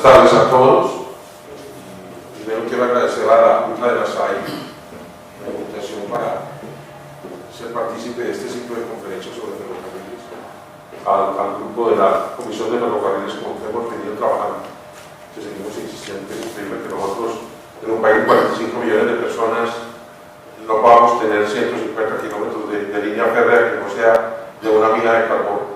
tardes a todos. Primero quiero agradecer a la Junta de la SAI la invitación para ser partícipe de este ciclo de conferencias sobre ferrocarriles, al grupo de la Comisión de Ferrocarriles con que hemos venido trabajando, que seguimos insistiendo que es increíble que nosotros en un país de 45 millones de personas no podamos tener 150 kilómetros de línea férrea que no sea de una mina de carbón.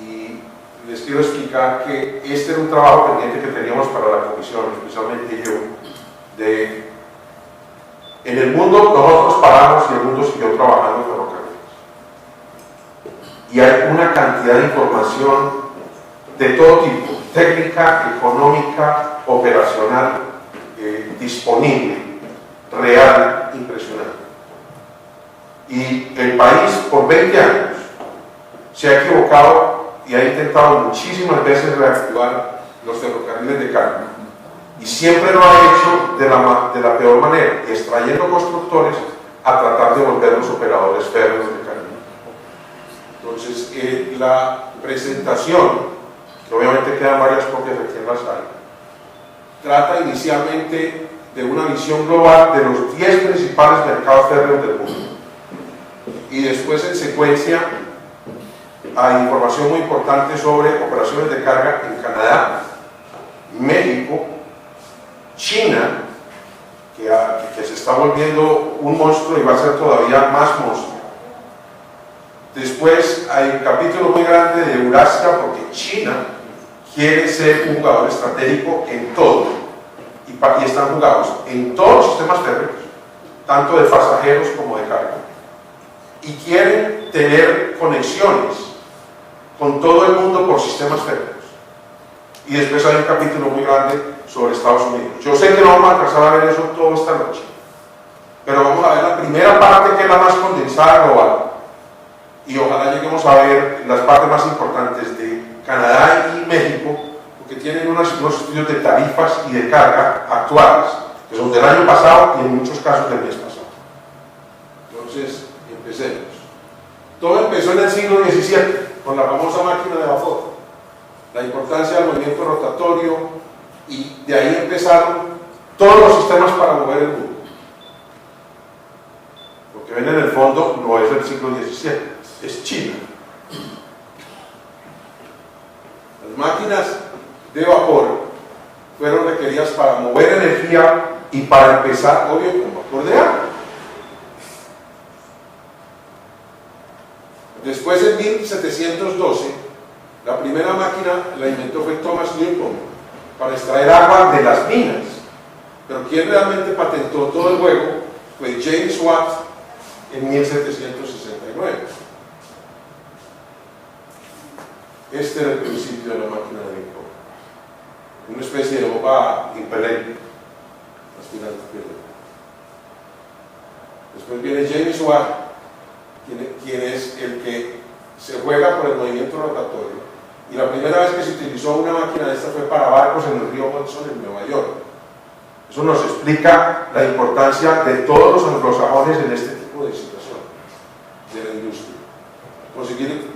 Y les quiero explicar que este era un trabajo pendiente que teníamos para la comisión, especialmente yo, en el mundo nosotros paramos y el mundo siguió trabajando en ferrocarriles. Y hay una cantidad de información de todo tipo, técnica, económica, operacional, disponible, real, impresionante. Y el país por 20 años se ha equivocado y ha intentado muchísimas veces reactivar los ferrocarriles de carga, y siempre lo ha hecho de la peor manera, extrayendo constructores a tratar de volverlos operadores férreos de carga. Entonces, la presentación, que obviamente quedan varias copias aquí en la sala, trata inicialmente de una visión global de los 10 principales mercados férreos del mundo, y después en secuencia hay información muy importante sobre operaciones de carga en Canadá, México, China, que se está volviendo un monstruo y va a ser todavía más monstruo. Después hay un capítulo muy grande de Eurasia, porque China quiere ser un jugador estratégico en todo, y están jugados en todos los sistemas férreos, tanto de pasajeros como de carga, y quieren tener conexiones con todo el mundo por sistemas férreos. Y después hay un capítulo muy grande sobre Estados Unidos. Yo sé que no vamos a alcanzar a ver eso toda esta noche, pero vamos a ver la primera parte, que es la más condensada global, y ojalá lleguemos a ver las partes más importantes de Canadá y México, porque tienen unos estudios de tarifas y de carga actuales, que son del año pasado y en muchos casos del mes pasado. Entonces, empecemos. Todo empezó en el siglo XVII con la famosa máquina de vapor, la importancia del movimiento rotatorio, y de ahí empezaron todos los sistemas para mover el mundo. Lo que ven en el fondo no es del siglo XVII, es China. Las máquinas de vapor fueron requeridas para mover energía y para empezar, obvio, con vapor de agua. Después, en 1712, la primera máquina la inventó fue Thomas Newcomen para extraer agua de las minas, pero quien realmente patentó todo el juego fue James Watt en 1769. Este era el principio de la máquina de Newcomen, una especie de bomba impelente, aspirante. Después viene James Watt, quien es el que se juega por el movimiento rotatorio, y la primera vez que se utilizó una máquina de esta fue para barcos en el río Hudson en Nueva York. Eso nos explica la importancia de todos los anglosajones en este tipo de situación de la industria. Conseguir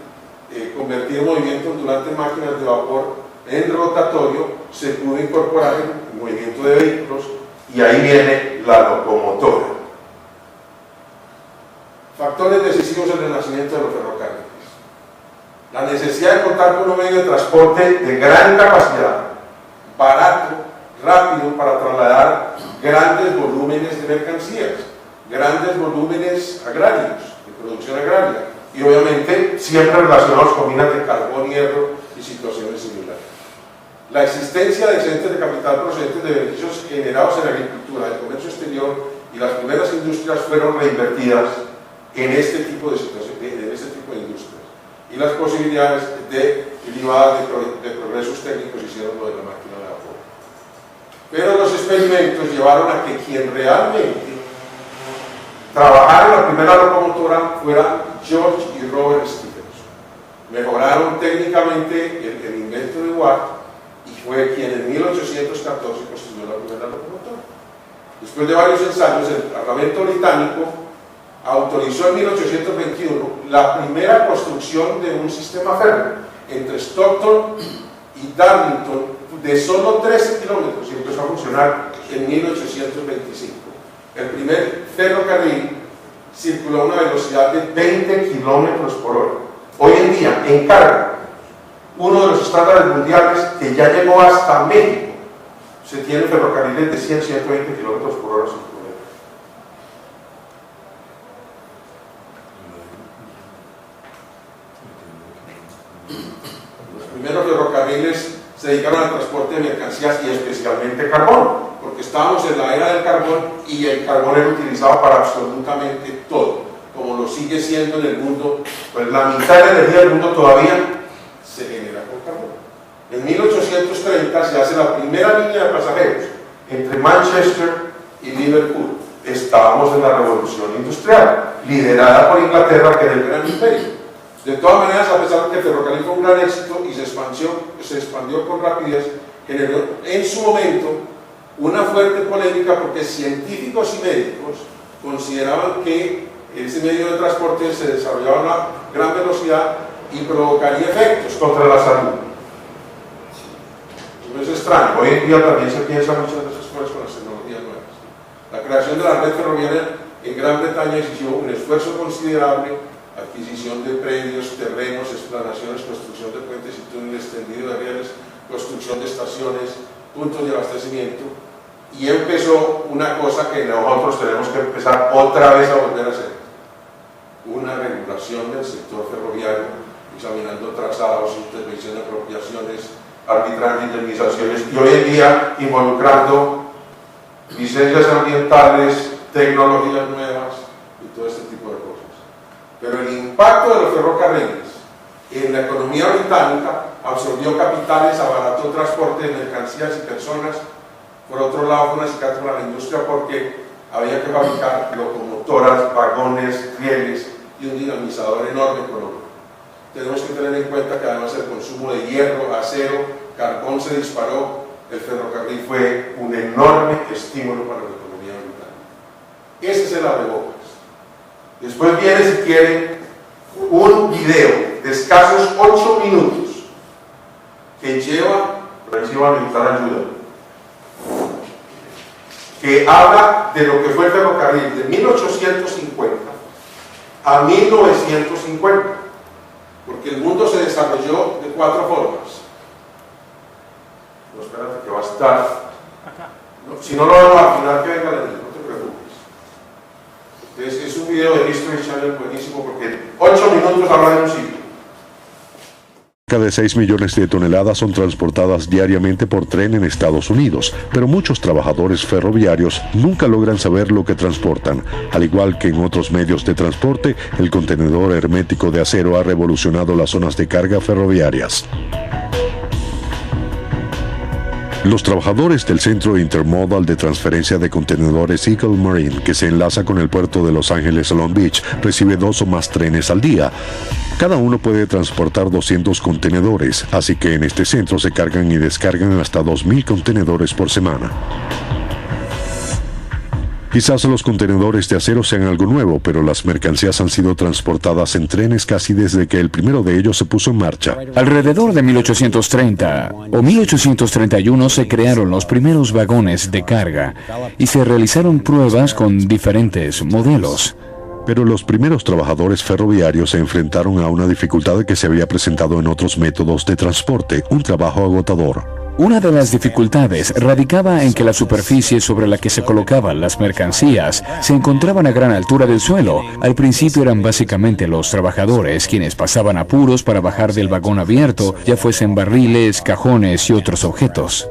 convertir movimientos durante máquinas de vapor en rotatorio, se pudo incorporar en el movimiento de vehículos, y ahí viene la locomotora. Factores decisivos en el nacimiento de los ferrocarriles: la necesidad de contar con un medio de transporte de gran capacidad, barato, rápido, para trasladar grandes volúmenes de mercancías, grandes volúmenes agrarios, de producción agraria, y obviamente siempre relacionados con minas de carbón, hierro y situaciones similares. La existencia de excedentes de capital procedentes de beneficios generados en la agricultura, el comercio exterior y las primeras industrias fueron reinvertidas en este tipo de situaciones, en este tipo de industrias, y las posibilidades derivadas de progresos técnicos hicieron lo de la máquina de vapor. Pero los experimentos llevaron a que quien realmente trabajara en la primera locomotora fueran George y Robert Stephenson. Mejoraron técnicamente el invento de Watt, y fue quien en 1814 construyó la primera locomotora. Después de varios ensayos, el Parlamento británico autorizó en 1821 la primera construcción de un sistema férreo entre Stockton y Darlington de solo 13 kilómetros y empezó a funcionar en 1825. El primer ferrocarril circuló a una velocidad de 20 kilómetros por hora. Hoy en día, en carga, uno de los estándares mundiales que ya llegó hasta México, se tiene ferrocarriles de 100, 120 kilómetros por hora sin problema. Los primeros ferrocarriles se dedicaron al transporte de mercancías y especialmente carbón, porque estábamos en la era del carbón y el carbón era utilizado para absolutamente todo, como lo sigue siendo en el mundo. Pues la mitad de la energía del mundo todavía se genera con carbón. En 1830 se hace la primera línea de pasajeros entre Manchester y Liverpool. Estábamos en la revolución industrial, liderada por Inglaterra, que era el gran imperio. De todas maneras, a pesar de que el ferrocarril fue un gran éxito y se expandió con rapidez, generó en su momento una fuerte polémica porque científicos y médicos consideraban que ese medio de transporte se desarrollaba a una gran velocidad y provocaría efectos contra la salud. No es extraño, hoy en día también se piensa muchas veces con las tecnologías nuevas. La creación de la red ferroviaria en Gran Bretaña exigió un esfuerzo considerable, adquisición de predios, terrenos, explanaciones, construcción de puentes y túneles, tendido de rieles, construcción de estaciones, puntos de abastecimiento, y empezó una cosa que nosotros tenemos que empezar otra vez a volver a hacer: una regulación del sector ferroviario, examinando trazados, intervención de apropiaciones, arbitrando indemnizaciones, y hoy en día involucrando licencias ambientales, tecnologías nuevas y todo este tipo de cosas. Pero el impacto de los ferrocarriles en la economía británica absorbió capitales, abarató transporte de mercancías y personas. Por otro lado, fue un acicate para la industria porque había que fabricar locomotoras, vagones, rieles y un dinamizador enorme económico. Tenemos que tener en cuenta que además el consumo de hierro, acero, carbón se disparó. El ferrocarril fue un enorme estímulo para la economía británica. Ese es el abrebocas. Después viene, si quieren, un video de escasos 8 minutos que lleva, por ahí sí va a necesitar ayuda, que habla de lo que fue el ferrocarril de 1850 a 1950, porque el mundo se desarrolló de 4 formas. No, espérate que va a estar, no, si no lo vemos al final, que venga la niña, no te preocupes. Entonces, es un video de History Channel buenísimo porque 8 minutos habla de un sitio. Cerca de 6 millones de toneladas son transportadas diariamente por tren en Estados Unidos, pero muchos trabajadores ferroviarios nunca logran saber lo que transportan. Al igual que en otros medios de transporte, el contenedor hermético de acero ha revolucionado las zonas de carga ferroviarias. Los trabajadores del Centro Intermodal de Transferencia de Contenedores Eagle Marine, que se enlaza con el puerto de Los Ángeles Long Beach, recibe 2 o más trenes al día. Cada uno puede transportar 200 contenedores, así que en este centro se cargan y descargan hasta 2.000 contenedores por semana. Quizás los contenedores de acero sean algo nuevo, pero las mercancías han sido transportadas en trenes casi desde que el primero de ellos se puso en marcha. Alrededor de 1830 o 1831 se crearon los primeros vagones de carga y se realizaron pruebas con diferentes modelos. Pero los primeros trabajadores ferroviarios se enfrentaron a una dificultad que se había presentado en otros métodos de transporte, un trabajo agotador. Una de las dificultades radicaba en que la superficie sobre la que se colocaban las mercancías se encontraban a gran altura del suelo. Al principio eran básicamente los trabajadores quienes pasaban apuros para bajar del vagón abierto, ya fuesen barriles, cajones y otros objetos.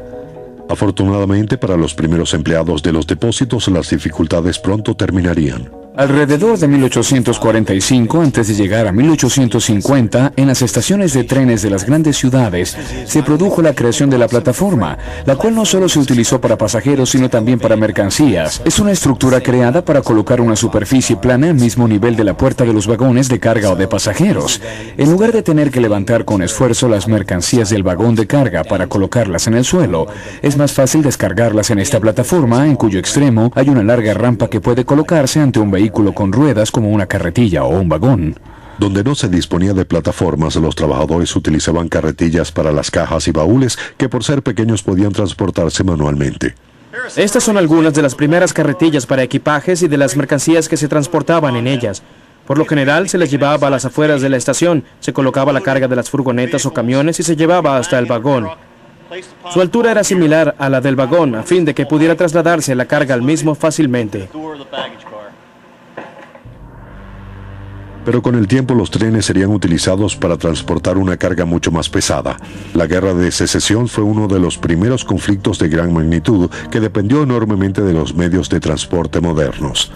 Afortunadamente para los primeros empleados de los depósitos, las dificultades pronto terminarían. Alrededor de 1845, antes de llegar a 1850, en las estaciones de trenes de las grandes ciudades, se produjo la creación de la plataforma, la cual no solo se utilizó para pasajeros, sino también para mercancías. Es una estructura creada para colocar una superficie plana al mismo nivel de la puerta de los vagones de carga o de pasajeros. En lugar de tener que levantar con esfuerzo las mercancías del vagón de carga para colocarlas en el suelo, es más fácil descargarlas en esta plataforma, en cuyo extremo hay una larga rampa que puede colocarse ante un vehículo con ruedas como una carretilla o un vagón. Donde no se disponía de plataformas, los trabajadores utilizaban carretillas para las cajas y baúles que por ser pequeños podían transportarse manualmente. Estas son algunas de las primeras carretillas para equipajes y de las mercancías que se transportaban en ellas. Por lo general se les llevaba a las afueras de la estación, se colocaba la carga de las furgonetas o camiones y se llevaba hasta el vagón. Su altura era similar a la del vagón, a fin de que pudiera trasladarse la carga al mismo fácilmente. Pero con el tiempo los trenes serían utilizados para transportar una carga mucho más pesada. La Guerra de Secesión fue uno de los primeros conflictos de gran magnitud que dependió enormemente de los medios de transporte modernos.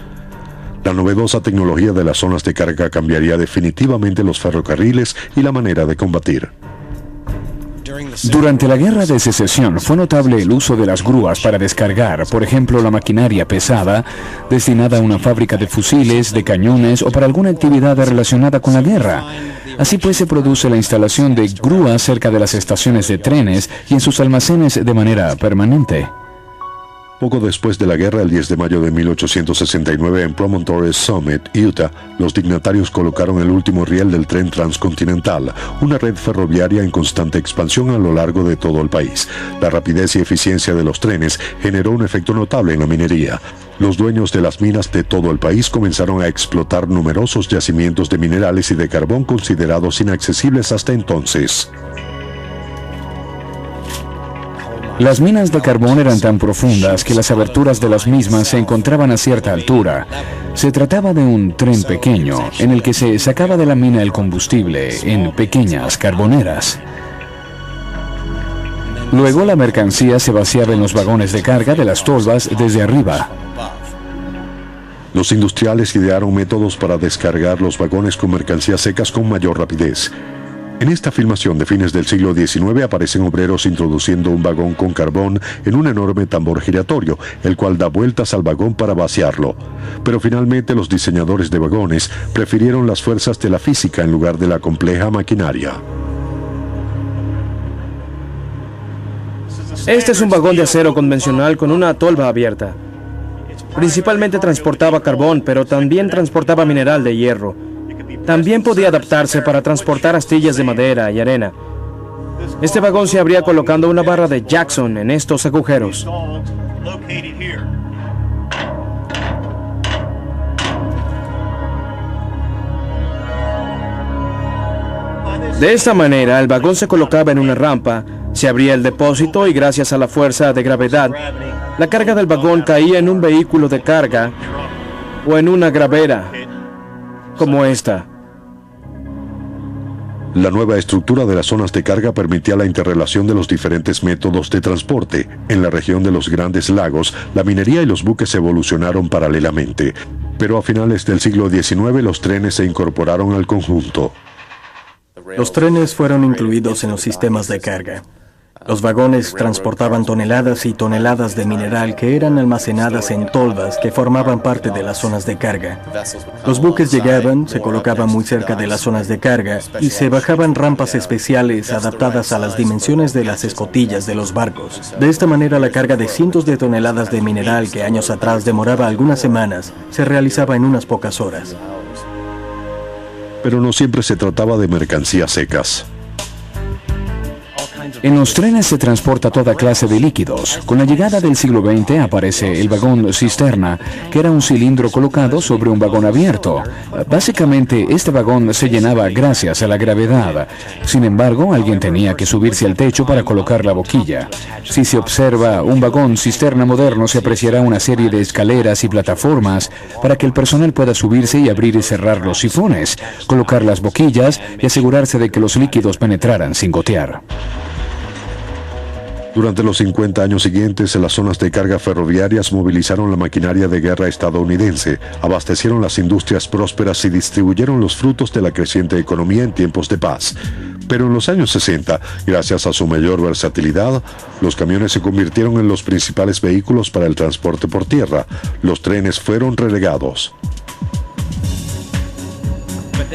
La novedosa tecnología de las zonas de carga cambiaría definitivamente los ferrocarriles y la manera de combatir. Durante la Guerra de Secesión fue notable el uso de las grúas para descargar, por ejemplo, la maquinaria pesada destinada a una fábrica de fusiles, de cañones o para alguna actividad relacionada con la guerra. Así pues se produce la instalación de grúas cerca de las estaciones de trenes y en sus almacenes de manera permanente. Poco después de la guerra, el 10 de mayo de 1869, en Promontory Summit, Utah, los dignatarios colocaron el último riel del tren transcontinental, una red ferroviaria en constante expansión a lo largo de todo el país. La rapidez y eficiencia de los trenes generó un efecto notable en la minería. Los dueños de las minas de todo el país comenzaron a explotar numerosos yacimientos de minerales y de carbón considerados inaccesibles hasta entonces. Las minas de carbón eran tan profundas que las aberturas de las mismas se encontraban a cierta altura. Se trataba de un tren pequeño en el que se sacaba de la mina el combustible en pequeñas carboneras. Luego la mercancía se vaciaba en los vagones de carga de las tolvas desde arriba. Los industriales idearon métodos para descargar los vagones con mercancías secas con mayor rapidez. En esta filmación de fines del siglo XIX aparecen obreros introduciendo un vagón con carbón en un enorme tambor giratorio, el cual da vueltas al vagón para vaciarlo. Pero finalmente los diseñadores de vagones prefirieron las fuerzas de la física en lugar de la compleja maquinaria. Este es un vagón de acero convencional con una tolva abierta. Principalmente transportaba carbón, pero también transportaba mineral de hierro. También podía adaptarse para transportar astillas de madera y arena. Este vagón se abría colocando una barra de Jackson en estos agujeros. De esta manera, el vagón se colocaba en una rampa, se abría el depósito y gracias a la fuerza de gravedad, la carga del vagón caía en un vehículo de carga o en una gravera, como esta. La nueva estructura de las zonas de carga permitía la interrelación de los diferentes métodos de transporte. En la región de los Grandes Lagos, la minería y los buques evolucionaron paralelamente. Pero a finales del siglo XIX los trenes se incorporaron al conjunto. Los trenes fueron incluidos en los sistemas de carga. Los vagones transportaban toneladas y toneladas de mineral que eran almacenadas en tolvas que formaban parte de las zonas de carga. Los buques llegaban, se colocaban muy cerca de las zonas de carga y se bajaban rampas especiales adaptadas a las dimensiones de las escotillas de los barcos. De esta manera la carga de cientos de toneladas de mineral que años atrás demoraba algunas semanas se realizaba en unas pocas horas. Pero no siempre se trataba de mercancías secas. En los trenes se transporta toda clase de líquidos. Con la llegada del siglo XX aparece el vagón cisterna, que era un cilindro colocado sobre un vagón abierto. Básicamente, este vagón se llenaba gracias a la gravedad. Sin embargo, alguien tenía que subirse al techo para colocar la boquilla. Si se observa un vagón cisterna moderno, se apreciará una serie de escaleras y plataformas para que el personal pueda subirse y abrir y cerrar los sifones, colocar las boquillas y asegurarse de que los líquidos penetraran sin gotear. Durante los 50 años siguientes, las zonas de carga ferroviarias movilizaron la maquinaria de guerra estadounidense, abastecieron las industrias prósperas y distribuyeron los frutos de la creciente economía en tiempos de paz. Pero en los años 60, gracias a su mayor versatilidad, los camiones se convirtieron en los principales vehículos para el transporte por tierra. Los trenes fueron relegados.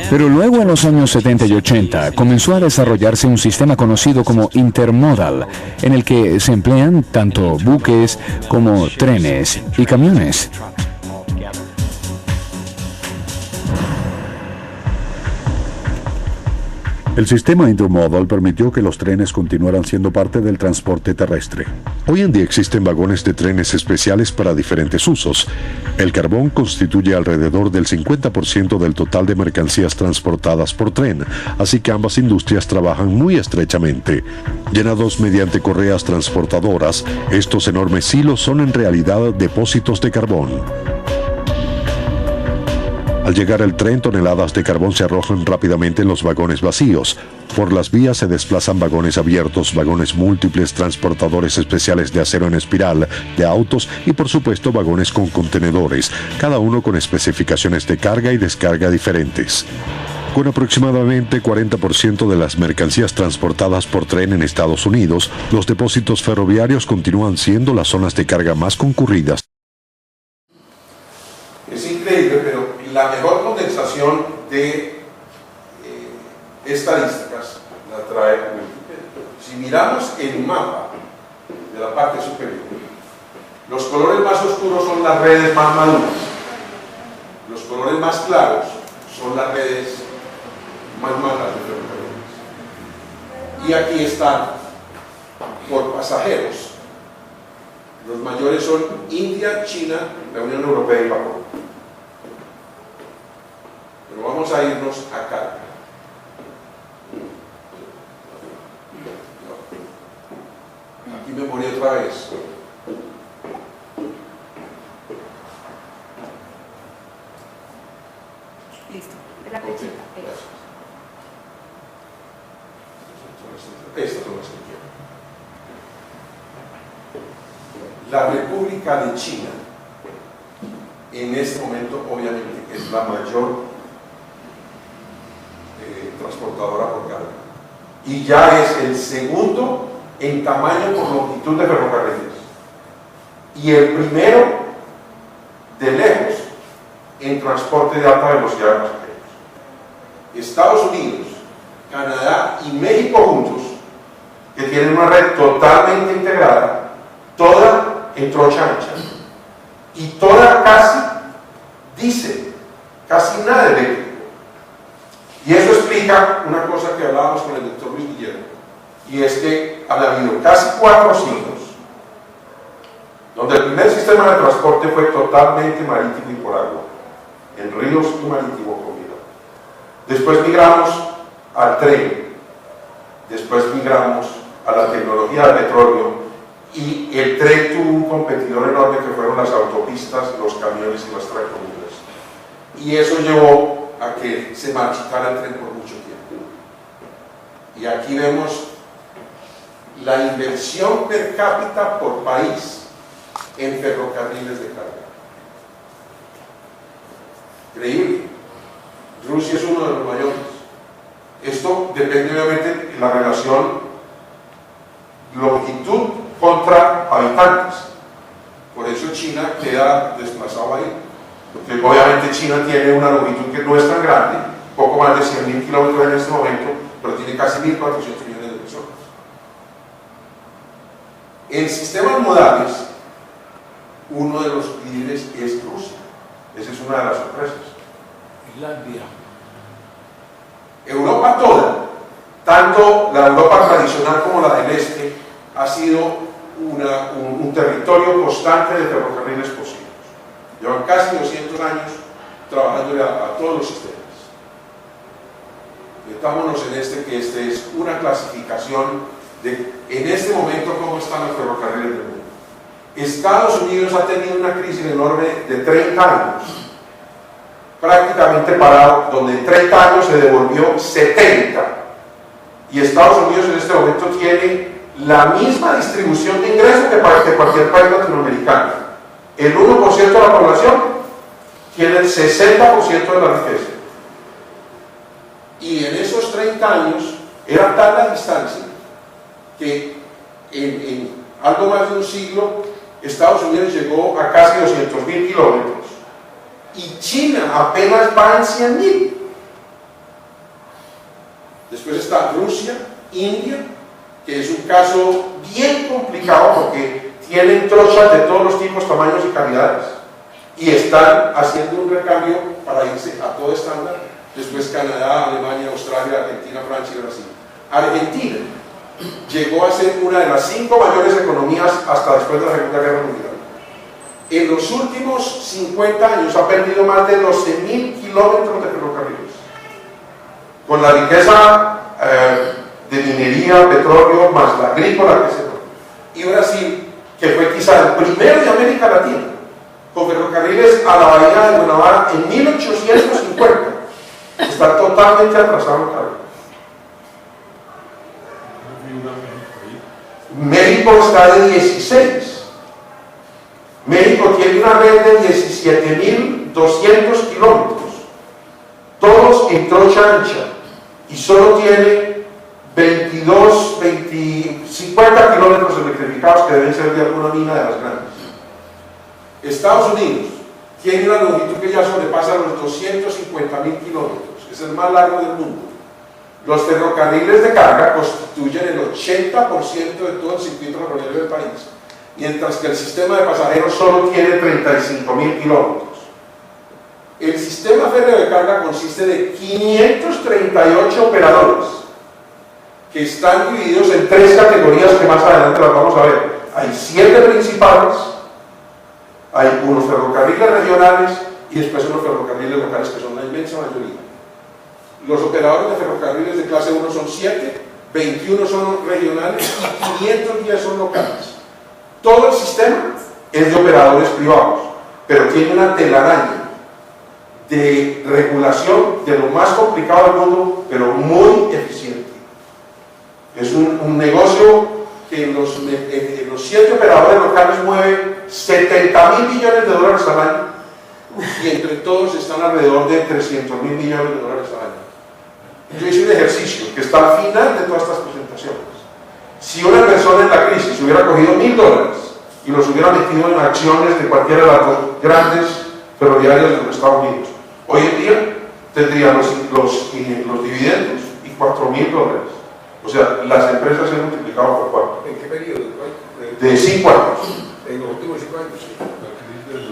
Pero luego en los años 70 y 80 comenzó a desarrollarse un sistema conocido como intermodal, en el que se emplean tanto buques como trenes y camiones. El sistema intermodal permitió que los trenes continuaran siendo parte del transporte terrestre. Hoy en día existen vagones de trenes especiales para diferentes usos. El carbón constituye alrededor del 50% del total de mercancías transportadas por tren, así que ambas industrias trabajan muy estrechamente. Llenados mediante correas transportadoras, estos enormes silos son en realidad depósitos de carbón. Al llegar el tren, toneladas de carbón se arrojan rápidamente en los vagones vacíos. Por las vías se desplazan vagones abiertos, vagones múltiples, transportadores especiales de acero en espiral, de autos y por supuesto vagones con contenedores, cada uno con especificaciones de carga y descarga diferentes. Con aproximadamente 40% de las mercancías transportadas por tren en Estados Unidos, los depósitos ferroviarios continúan siendo las zonas de carga más concurridas. Es increíble, pero la mejor condensación de estadísticas la trae Wikipedia. Si miramos el mapa de la parte superior, los colores más oscuros son las redes más maduras, los colores más claros son las redes más malas de ferrocarriles. Y aquí están por pasajeros. Los mayores son India, China, la Unión Europea y Japón. Pero vamos a irnos acá. Aquí me morí otra vez. Listo, es la flechita. Estas son las que quiero. La República de China, en este momento, obviamente, es la mayor transportadora por carga. Y ya es el segundo en tamaño por longitud de ferrocarriles. Y el primero, de lejos, en transporte de alta velocidad de pasajeros. Estados Unidos, Canadá y México juntos, que tienen una red totalmente integrada, toda en trocha ancha y toda casi diésel, casi nada eléctrico. Y eso explica una cosa que hablábamos con el doctor Luis Guillermo, y es que han habido casi 4 siglos donde el primer sistema de transporte fue totalmente marítimo y por agua, en ríos y marítimo combinado. Después migramos al tren, después migramos a la tecnología del petróleo, y el tren tuvo un competidor enorme que fueron las autopistas, los camiones y las tractomulas. Y eso llevó a que se marchitara el tren por mucho tiempo. Y aquí vemos la inversión per cápita por país en ferrocarriles de carga. Increíble. Rusia es uno de los mayores. Esto depende obviamente de la relación longitud contra habitantes. Por eso China queda desplazado ahí. Porque obviamente China tiene una longitud que no es tan grande, poco más de 100.000 kilómetros en este momento, pero tiene casi 1.400 millones de personas. En sistemas modales, uno de los líderes es Rusia. Esa es una de las sorpresas. Islandia. Europa toda, tanto la Europa tradicional como la del este, ha sido un territorio constante de ferrocarriles posibles. Llevan casi 200 años trabajando a todos los sistemas. Metámonos en que este es una clasificación de, en este momento, cómo están los ferrocarriles del mundo. Estados Unidos ha tenido una crisis enorme de 30 años, prácticamente parado, donde en 30 años se devolvió 70. Y Estados Unidos en este momento tiene la misma distribución de ingresos que cualquier país latinoamericano. El 1% de la población tiene el 60% de la riqueza. Y en esos 30 años era tal la distancia que en algo más de un siglo Estados Unidos llegó a casi 200.000 kilómetros y China apenas va en 100.000. Después está Rusia, India, que es un caso bien complicado porque tienen trochas de todos los tipos, tamaños y calidades y están haciendo un recambio para irse a todo estándar después Canadá, Alemania, Australia, Argentina, Francia y Brasil. Argentina llegó a ser una de las 5 mayores economías hasta después de la Segunda Guerra Mundial. En los últimos 50 años ha perdido más de 12.000 kilómetros de ferrocarriles. Con la riqueza de minería, petróleo, más la agrícola que se dio. Y Brasil, que fue quizá el primero de América Latina, con ferrocarriles a la bahía de Guanabara en 1850, está totalmente atrasado en carga. México está de 16. México tiene una red de 17.200 kilómetros, todos en trocha ancha, y solo tiene 50 kilómetros electrificados que deben ser de alguna mina de las grandes. Estados Unidos tiene una longitud que ya sobrepasa los 250.000 kilómetros, es el más largo del mundo. Los ferrocarriles de carga constituyen el 80% de todo el circuito ferroviario del país, mientras que el sistema de pasajeros solo tiene 35.000 kilómetros. El sistema férreo de carga consiste de 538 operadores que están divididos en 3 categorías que más adelante las vamos a ver. Hay 7 principales, hay unos ferrocarriles regionales y después unos ferrocarriles locales que son la inmensa mayoría. Los operadores de ferrocarriles de clase 1 son 7, 21 son regionales y 510 son locales. Todo el sistema es de operadores privados, pero tiene una telaraña de regulación de lo más complicado del mundo, pero muy eficiente. Es un negocio que en los 7 operadores locales mueve 70.000 millones de dólares al año y entre todos están alrededor de 300.000 millones de dólares al año. Yo hice un ejercicio que está al final de todas estas presentaciones. Si una persona en la crisis hubiera cogido $1.000 y los hubiera metido en acciones de cualquiera de las grandes ferroviarias de los Estados Unidos, hoy en día tendría los dividendos y $4.000. O sea, las empresas se han multiplicado por 4. ¿En qué periodo? De 5 años. En los últimos 5 años, sí.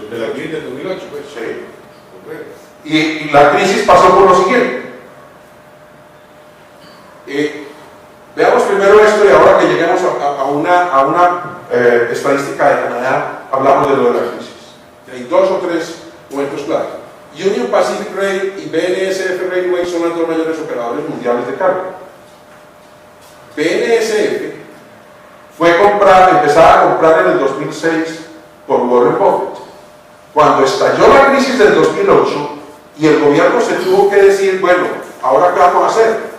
De la crisis del 2008, pues. Sí. Y la crisis pasó por lo siguiente. Veamos primero esto y ahora que lleguemos a una estadística de Canadá, hablamos de lo de la crisis. Hay 2 o 3 momentos claros. Union Pacific Rail y BNSF Railway son las 2 mayores operadores mundiales de carga. BNSF fue empezada a comprar en el 2006 por Warren Buffett. Cuando estalló la crisis del 2008 y el gobierno se tuvo que decir, bueno, ¿ahora qué vamos a hacer?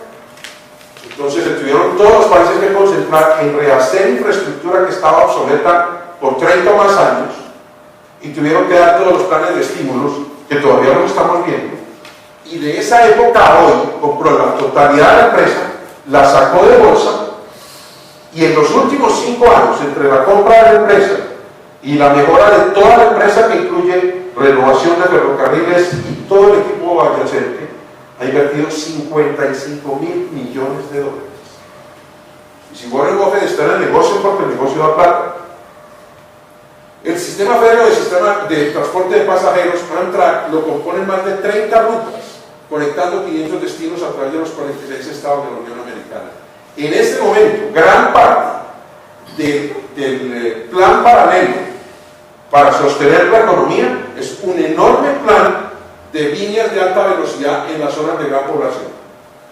Entonces se tuvieron todos los países que concentrar en rehacer infraestructura que estaba obsoleta por 30 o más años y tuvieron que dar todos los planes de estímulos que todavía no estamos viendo. Y de esa época a hoy compró la totalidad de la empresa, la sacó de bolsa y en los últimos 5 años, entre la compra de la empresa y la mejora de toda la empresa que incluye renovación de ferrocarriles y todo el equipo adyacente, ha invertido $55.000 millones. Y si Warren Buffett está en el negocio, porque el negocio da plata. El sistema férreo de transporte de pasajeros, Amtrak, lo componen más de 30 rutas, conectando 500 destinos a través de los 46 estados de la Unión Americana. En este momento, gran parte del plan paralelo para sostener la economía es un enorme plan de líneas de alta velocidad en las zonas de gran población.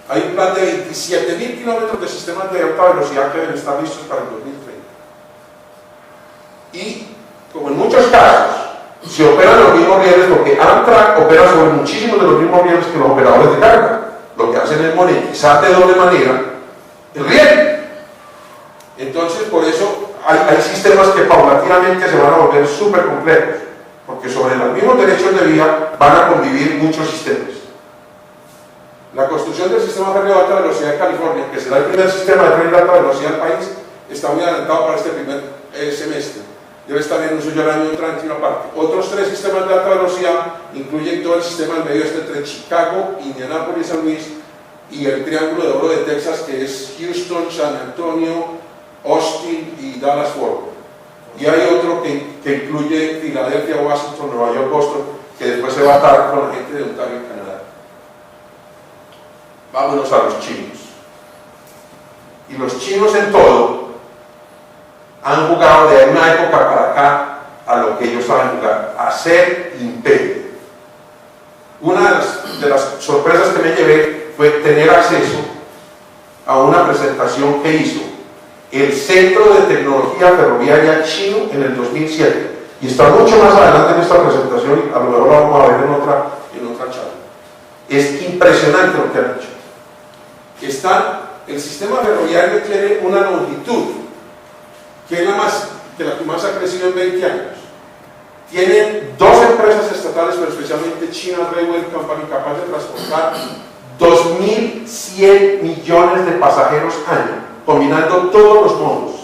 Hay un plan de 27.000 kilómetros de sistemas de alta velocidad que deben estar listos para el 2030. Y, como en muchos casos, se operan los mismos rieles, porque Amtrak opera sobre muchísimos de los mismos rieles que los operadores de carga. Lo que hacen es monetizar de doble manera el riel. Entonces, por eso hay sistemas que paulatinamente se van a volver súper complejos, porque sobre los mismos derechos de vía van a convivir muchos sistemas. La construcción del sistema férreo de alta velocidad de California, que será el primer sistema de tren de alta velocidad del país, está muy adelantado para este primer semestre. Debe estar en uso ya el año entrante y una parte. Otros 3 sistemas de alta velocidad incluyen todo el sistema del medio entre Chicago, Indianápolis, San Luis y el Triángulo de Oro de Texas, que es Houston, San Antonio, Austin y Dallas-Fort Worth. Y hay otro que incluye Filadelfia, Washington, Nueva York, Boston, que después se va a atar con la gente de Ontario en Canadá. Vámonos a los chinos. Y los chinos en todo han jugado de una época para acá a lo que ellos saben jugar, a ser imperio. Una de las sorpresas que me llevé fue tener acceso a una presentación que hizo el Centro de Tecnología Ferroviaria Chino en el 2007. Y está mucho más adelante en esta presentación, y a lo mejor lo vamos a ver en otra charla. Es impresionante lo que han hecho. El sistema ferroviario tiene una longitud que es la que más ha crecido en 20 años. Tienen 2 empresas estatales, pero especialmente China Railway Company, capaz de transportar 2.100 millones de pasajeros año, combinando todos los modos.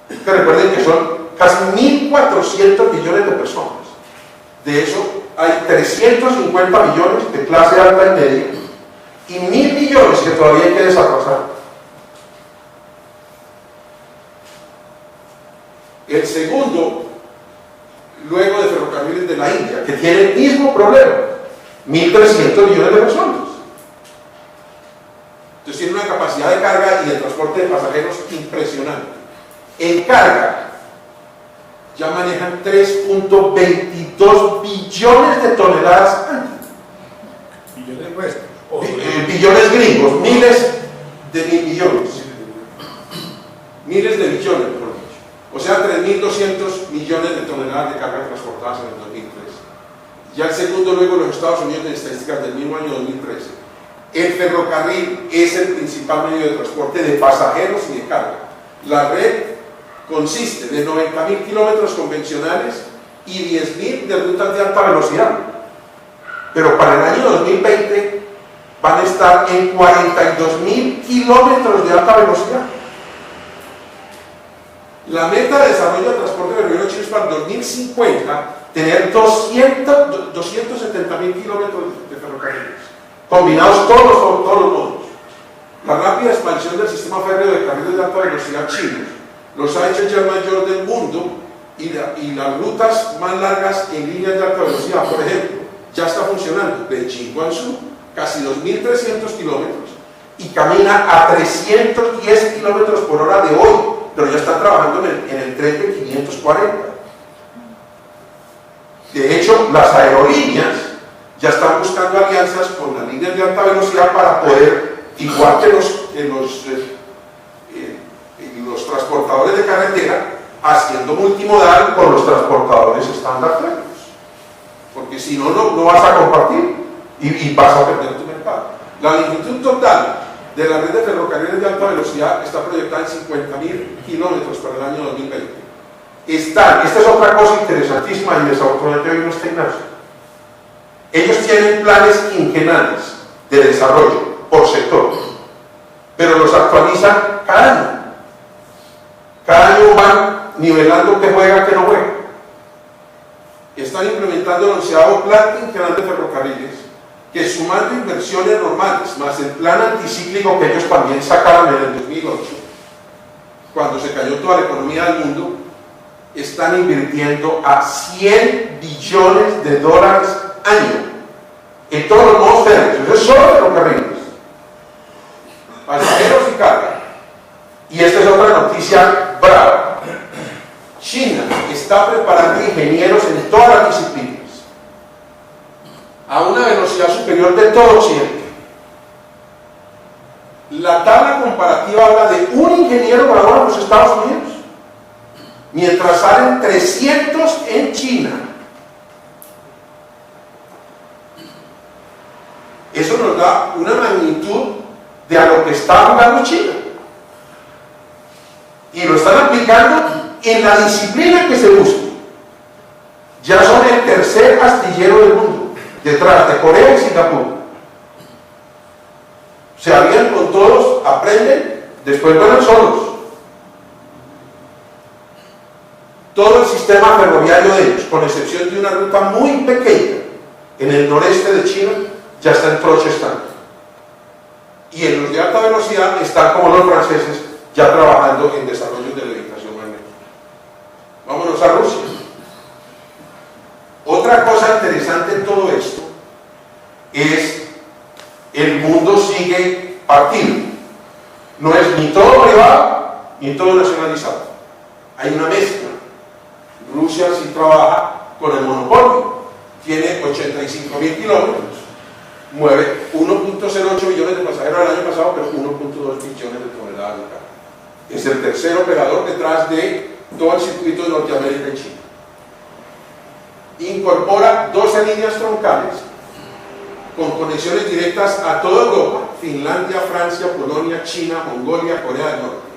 Que recuerden que son casi 1.400 millones de personas. De eso hay 350 millones de clase alta y media y 1.000 millones que todavía hay que desarrollar. El segundo, luego de Ferrocarriles de la India, que tiene el mismo problema, 1.300 millones de personas. Entonces tiene una capacidad de carga y de transporte de pasajeros impresionante. En carga ya manejan 3.22 billones de toneladas año. Billones nuestros. Billones gringos, miles de millones. Miles de billones, mejor dicho. O sea, 3.200 millones de toneladas de carga transportadas en el 2013. Ya el segundo, luego los Estados Unidos, en estadísticas del mismo año 2013. El ferrocarril es el principal medio de transporte de pasajeros y de carga. La red consiste de 90.000 kilómetros convencionales y 10.000 de rutas de alta velocidad. Pero para el año 2020 van a estar en 42.000 kilómetros de alta velocidad. La meta de desarrollo del transporte ferroviario chino es para el 2050 tener 270.000 kilómetros de ferrocarriles, combinados todos los modos. La rápida expansión del sistema férreo de carriles de alta velocidad chinos los ha hecho ya el mayor del mundo y las rutas más largas en líneas de alta velocidad, por ejemplo, ya está funcionando. Beijing-Guangzhou, casi 2.300 kilómetros y camina a 310 kilómetros por hora de hoy, pero ya están trabajando en el tren de 540. De hecho, las aerolíneas ya están buscando alianzas con las líneas de alta velocidad para poder, igual que los transportadores de carretera, haciendo multimodal con los transportadores estándar trenes. Porque si no, no vas a compartir y vas a perder tu mercado. La longitud total de la red de ferrocarriles de alta velocidad está proyectada en 50.000 kilómetros para el año 2020. Esta es otra cosa interesantísima y desafortunadamente hoy no está Ignacio. Ellos tienen planes quinquenales de desarrollo por sector, pero los actualizan cada año. Cada año van nivelando qué juega, qué no juega. Están implementando el 11º plan quinquenal de ferrocarriles, que sumando inversiones normales, más el plan anticíclico que ellos también sacaron en el 2008, cuando se cayó toda la economía del mundo, están invirtiendo a $100 billones año en todos los modos férreos. Eso es solo ferrocarriles, pasajeros y carga. Y esta es otra noticia brava. China está preparando ingenieros en todas las disciplinas a una velocidad superior de todo Occidente. La tabla comparativa habla de un ingeniero graduado en los Estados Unidos, mientras salen 300 en China. Eso nos da una magnitud de a lo que está jugando China. Y lo están aplicando en la disciplina que se busca. Ya son el tercer astillero del mundo, detrás de Corea y Singapur. Se habían con todos, aprenden, después van solos. Todo el sistema ferroviario de ellos, con excepción de una ruta muy pequeña en el noreste de China, ya está en troche estándar. Y en los de alta velocidad están como los franceses, ya trabajando en desarrollos de levitación magnética. Vámonos a Rusia. Otra cosa interesante en todo esto es el mundo sigue partido. No es ni todo privado ni todo nacionalizado. Hay una mezcla. Rusia sí trabaja con el monopolio. Tiene 85.000 kilómetros, mueve 1.08 millones de pasajeros el año pasado, pero 1.2 millones de toneladas de carga. Es el tercer operador detrás de todo el circuito de Norteamérica y China. Incorpora 12 líneas troncales con conexiones directas a toda Europa: Finlandia, Francia, Polonia, China, Mongolia, Corea del Norte.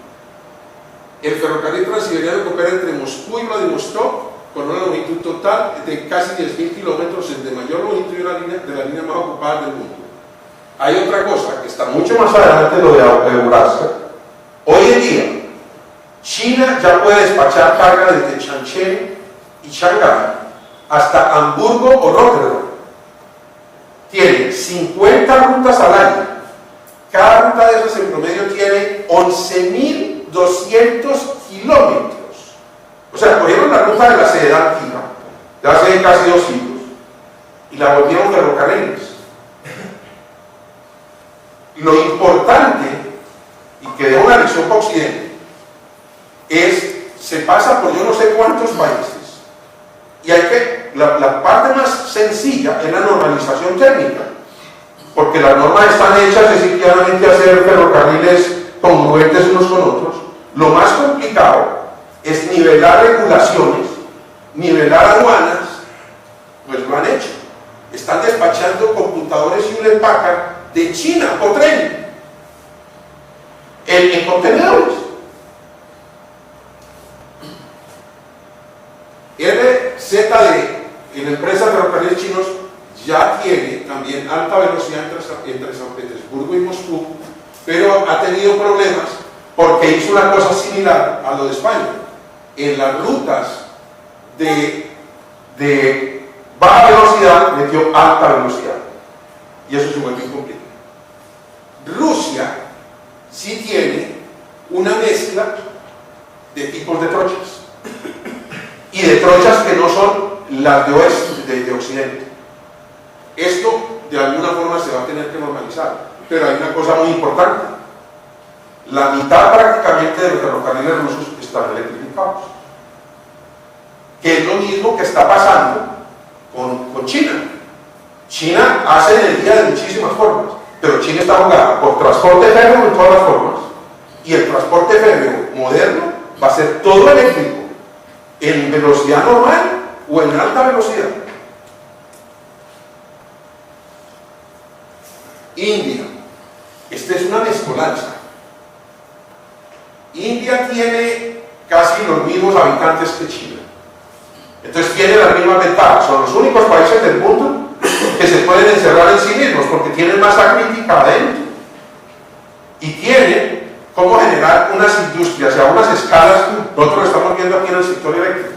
El ferrocarril transiberiano que opera entre Moscú y Vladivostok, con una longitud total de casi 10.000 kilómetros, es de mayor longitud de la línea más ocupada del mundo. Hay otra cosa que está mucho más adelante de lo de Eurasia. Hoy en día, China ya puede despachar carga desde Changchun y Shanghái hasta Hamburgo o Rotterdam. Tiene 50 rutas al año. Cada ruta de esas en promedio tiene 11.200 kilómetros. O sea, cogieron la ruta de la Sedad antigua, de hace casi 2 siglos, y la volvieron ferrocarriles. Lo importante, y que deja una lección para Occidente, es, se pasa por yo no sé cuántos países, y hay que, la parte más sencilla es la normalización técnica, porque las normas están hechas, es decir, claramente hacer ferrocarriles congruentes unos con otros. Lo más complicado es nivelar regulaciones, nivelar aduanas. Pues lo han hecho. Están despachando computadores Hewlett Packard de China por tren en contenedores. RZD, en empresas de ferrocarriles chinos, ya tiene también alta velocidad entre San Petersburgo y Moscú, pero ha tenido problemas porque hizo una cosa similar a lo de España. En las rutas de baja velocidad metió alta velocidad, y eso se vuelve incompleto. Rusia sí tiene una mezcla de tipos de trochas, y de trochas que no son las de oeste, de occidente. Esto de alguna forma se va a tener que normalizar, pero hay una cosa muy importante: la mitad prácticamente de los ferrocarriles rusos están electrificados, que es lo mismo que está pasando con China. China hace energía de muchísimas formas, pero China está jugada por transporte férreo en todas las formas, y el transporte férreo moderno va a ser todo eléctrico, en velocidad normal o en alta velocidad. India, esta es una mezcolanza. India tiene casi los mismos habitantes que China, entonces tiene las mismas ventajas. Son los únicos países del mundo que se pueden encerrar en sí mismos porque tienen masa crítica adentro y tienen cómo generar unas industrias a unas escalas. Nosotros lo estamos viendo aquí en el sector eléctrico.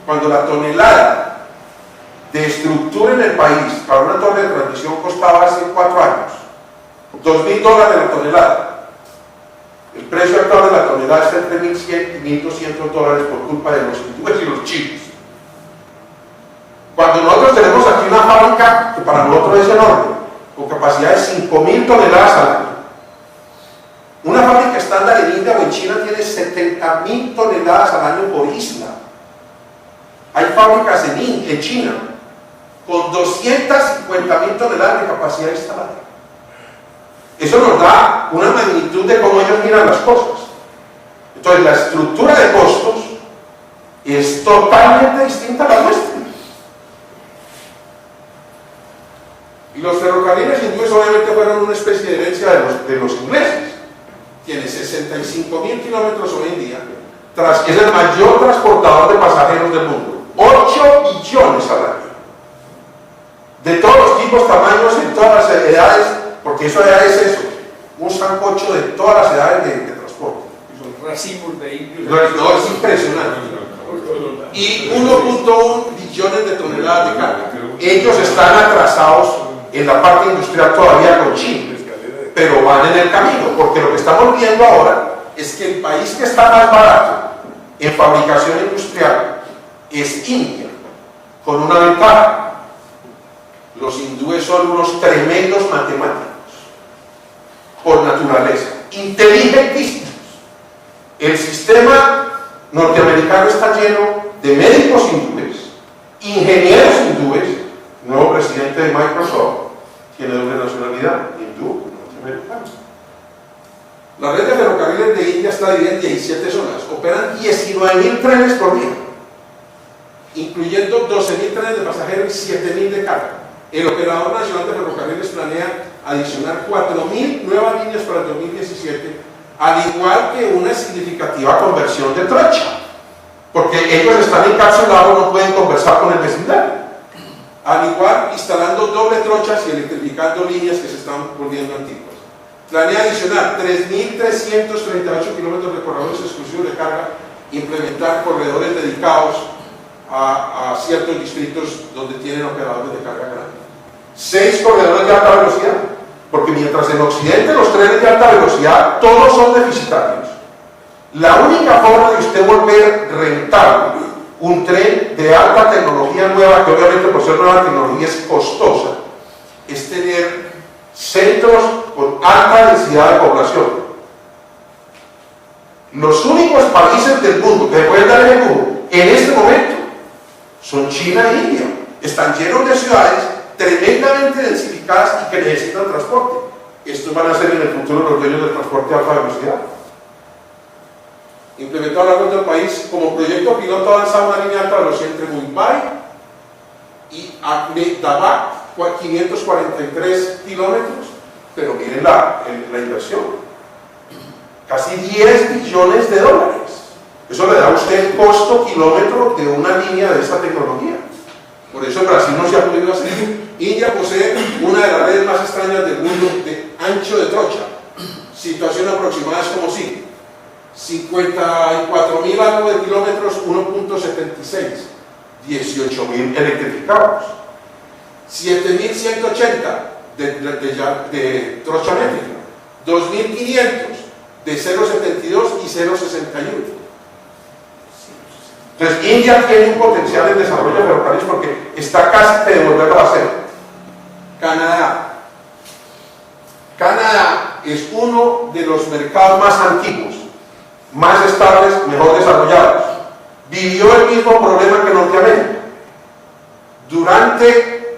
Cuando la tonelada de estructura en el país para una torre de transmisión costaba hace 4 años $2.000 la tonelada, el precio actual de la tonelada está entre $1.100 y $1.200 por culpa de los hindúes y los chinos. Cuando nosotros tenemos aquí una fábrica que para nosotros es enorme, con capacidad de 5.000 toneladas al año, una fábrica estándar en India o en China tiene 70.000 toneladas al año por isla. Hay fábricas en China con 250.000 toneladas de capacidad instalada. Eso nos da una magnitud de cómo ellos miran las cosas. Entonces la estructura de costos es totalmente distinta a la nuestra. Y los ferrocarriles hindúes obviamente fueron una especie de herencia de los ingleses. Tiene 65.000 kilómetros hoy en día, es el mayor transportador de pasajeros del mundo, 8 billones al año, de todos los tipos, tamaños, en todas las edades, porque eso ya es eso, un sancocho de todas las edades de transporte. Son racimos de indios. No, es impresionante. Y 1.1 billones de toneladas de carga. Ellos están atrasados en la parte industrial todavía con China, pero van en el camino, porque lo que estamos viendo ahora es que el país que está más barato en fabricación industrial es India, con una ventaja: Los hindúes son unos tremendos matemáticos, por naturaleza, inteligentísimos. El sistema norteamericano está lleno de médicos hindúes, ingenieros hindúes. El nuevo presidente de Microsoft tiene doble nacionalidad, hindú y norteamericano. La red de ferrocarriles de India está dividida en 17 zonas. Operan 19.000 trenes por día, incluyendo 12.000 trenes de pasajeros y 7.000 de carga. El Operador Nacional de Ferrocarriles planea adicionar 4.000 nuevas líneas para el 2017, al igual que una significativa conversión de trocha, porque ellos están encapsulados, no pueden conversar con el vecindario. Al igual, instalando doble trochas y electrificando líneas que se están volviendo antiguas. Planea adicionar 3.338 kilómetros de corredores exclusivos de carga, implementar corredores dedicados a ciertos distritos donde tienen operadores de carga grande. 6 corredores de alta velocidad, porque mientras en Occidente los trenes de alta velocidad todos son deficitarios, la única forma de usted volver rentable un tren de alta tecnología nueva, que obviamente por ser nueva tecnología es costosa, es tener centros con alta densidad de población. Los únicos países del mundo que pueden dar el lujo en este momento son China e India. Están llenos de ciudades tremendamente densificadas y que necesitan transporte. Estos van a ser en el futuro los dueños del transporte a alta velocidad. Implementado a lo largo del país como proyecto piloto avanzado una línea de alta velocidad entre Mumbai y Ahmedabad, 543 kilómetros, pero miren la inversión, casi 10 billones de dólares. Eso le da a usted el costo kilómetro de una línea de esta tecnología. Por eso en Brasil no se ha podido hacer. India posee una de las redes más extrañas del mundo de ancho de trocha. Situación aproximada es como si 54.000 algo de kilómetros, 1.76, 18.000 electrificados, 7.180 de trocha métrica, 2.500 de 0.72 y 0.61. Entonces, India tiene un potencial en desarrollo de ferrocarriles porque está casi de volverlo a hacer. Canadá es uno de los mercados más antiguos, más estables, mejor desarrollados. Vivió el mismo problema que Norteamérica.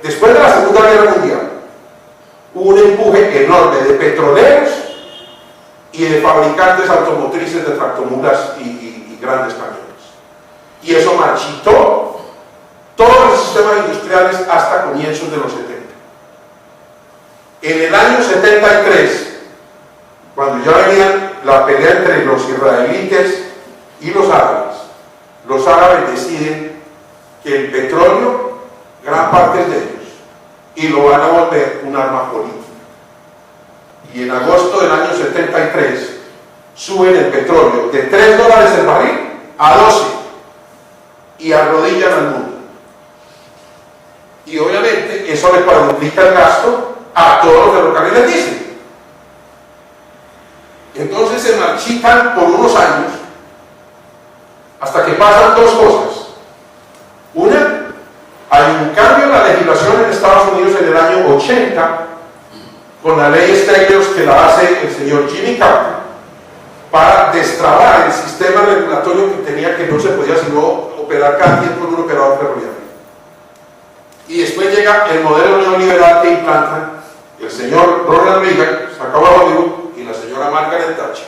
Después de la Segunda Guerra Mundial, hubo un empuje enorme de petroleros y de fabricantes automotrices de tractomulas y grandes camiones. Y eso marchitó todos los sistemas industriales hasta comienzos de los 70. En el año 73, cuando ya venía la pelea entre los israelitas y los árabes deciden que el petróleo, gran parte es de ellos, y lo van a volver un arma política. Y en agosto del año 73 suben el petróleo de $3 el barril a 12 y arrodillan al mundo. Y obviamente eso le cuadruplica el gasto a todos los ferrocarriles diésel. Entonces se marchitan por unos años hasta que pasan dos cosas. Una, hay un cambio en la legislación en Estados Unidos en el año 80 con la ley Stegler que la hace el señor Jimmy Carter para destrabar el sistema regulatorio que tenía, que no se podía sino operar cada tiempo en un operador ferroviario. Y después llega el modelo neoliberal que implantan el señor Ronald Reagan, sacaba a Hollywood, y la señora Margaret Thatcher.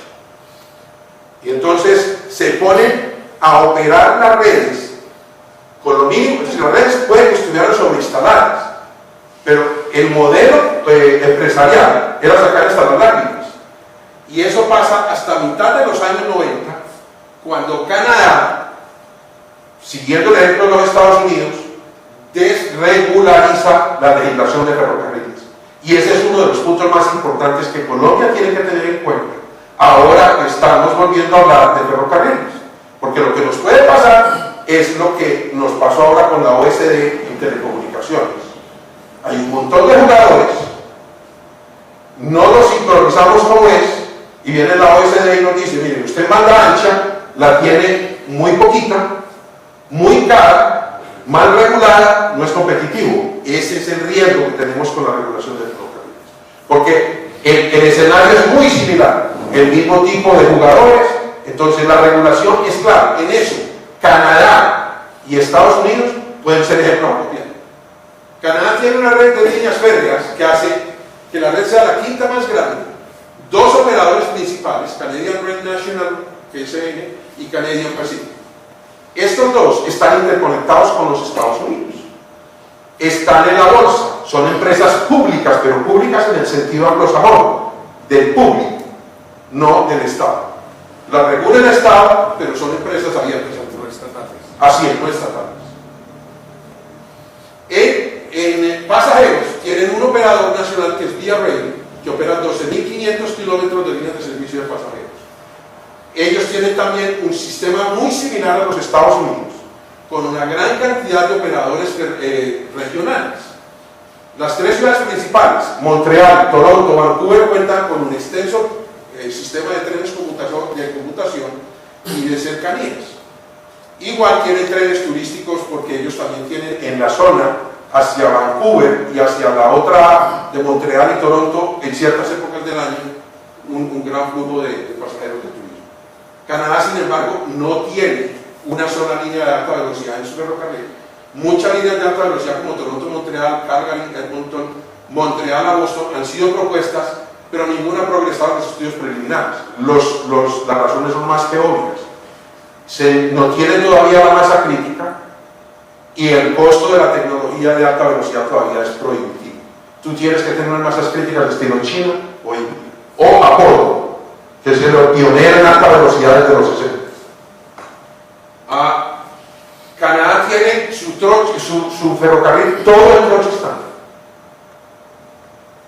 Y entonces se ponen a operar las redes con lo mínimo. Entonces las redes pueden que estuvieran sobreinstaladas, pero el modelo empresarial era sacar hasta las lágrimas. Y eso pasa hasta mitad de los años 90, cuando Canadá, siguiendo el ejemplo de los Estados Unidos, desregulariza la legislación de ferrocarriles. Y ese es uno de los puntos más importantes que Colombia tiene que tener en cuenta ahora que estamos volviendo a hablar de ferrocarriles, porque lo que nos puede pasar es lo que nos pasó ahora con la OSD en telecomunicaciones. Hay un montón de jugadores, no los sincronizamos como es, y viene la OSD y nos dice: mire, usted banda ancha la tiene muy poquita, muy cara, Mal regulada no es competitivo. Ese es el riesgo que tenemos con la regulación del ferrocarril. Porque el escenario es muy similar, el mismo tipo de jugadores, entonces la regulación es clara. En eso, Canadá y Estados Unidos pueden ser ejemplos a copiar. Canadá tiene una red de líneas férreas que hace que la red sea la quinta más grande. Dos operadores principales, Canadian Red National, KCN, y Canadian Pacific. Estos dos están interconectados con los Estados Unidos. Están en la bolsa, son empresas públicas, pero públicas en el sentido anglosajón, del público, no del Estado. La regula el Estado, pero son empresas abiertas, no estatales. Así es, no estatales. En pasajeros tienen un operador nacional que es Via Rail, que opera 12.500 kilómetros de líneas de servicio de pasajeros. Ellos tienen también un sistema muy similar a los Estados Unidos, con una gran cantidad de operadores regionales. Las tres ciudades principales, Montreal, Toronto, Vancouver, cuentan con un extenso sistema de trenes de computación y de cercanías. Igual tienen trenes turísticos porque ellos también tienen en la zona hacia Vancouver y hacia la otra de Montreal y Toronto en ciertas épocas del año un gran flujo de pasajeros de turismo. Canadá, sin embargo, no tiene una sola línea de alta velocidad en su ferrocarril. Muchas líneas de alta velocidad como Toronto-Montreal, Calgary, Edmonton, Montreal a Boston han sido propuestas, pero ninguna ha progresado en los estudios preliminares. Las razones son más que obvias. No tiene todavía la masa crítica y el costo de la tecnología de alta velocidad todavía es prohibitivo. Tú tienes que tener masas críticas de estilo China o India. O Apolo, que es el pionero en alta velocidad desde los 60. Canadá tiene su ferrocarril todo en troche estándar.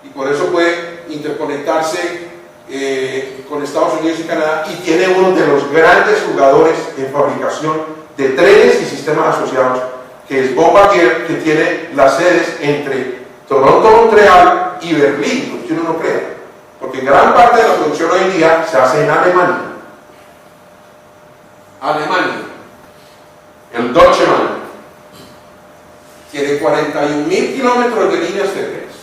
Y por eso puede interconectarse con Estados Unidos y Canadá, y tiene uno de los grandes jugadores en fabricación de trenes y sistemas asociados, que es Bombardier, que tiene las sedes entre Toronto, Montreal y Berlín, lo que uno no crea, porque gran parte de la producción hoy en día se hace en Alemania. El Deutsche Bahn tiene 41.000 kilómetros de líneas férreas.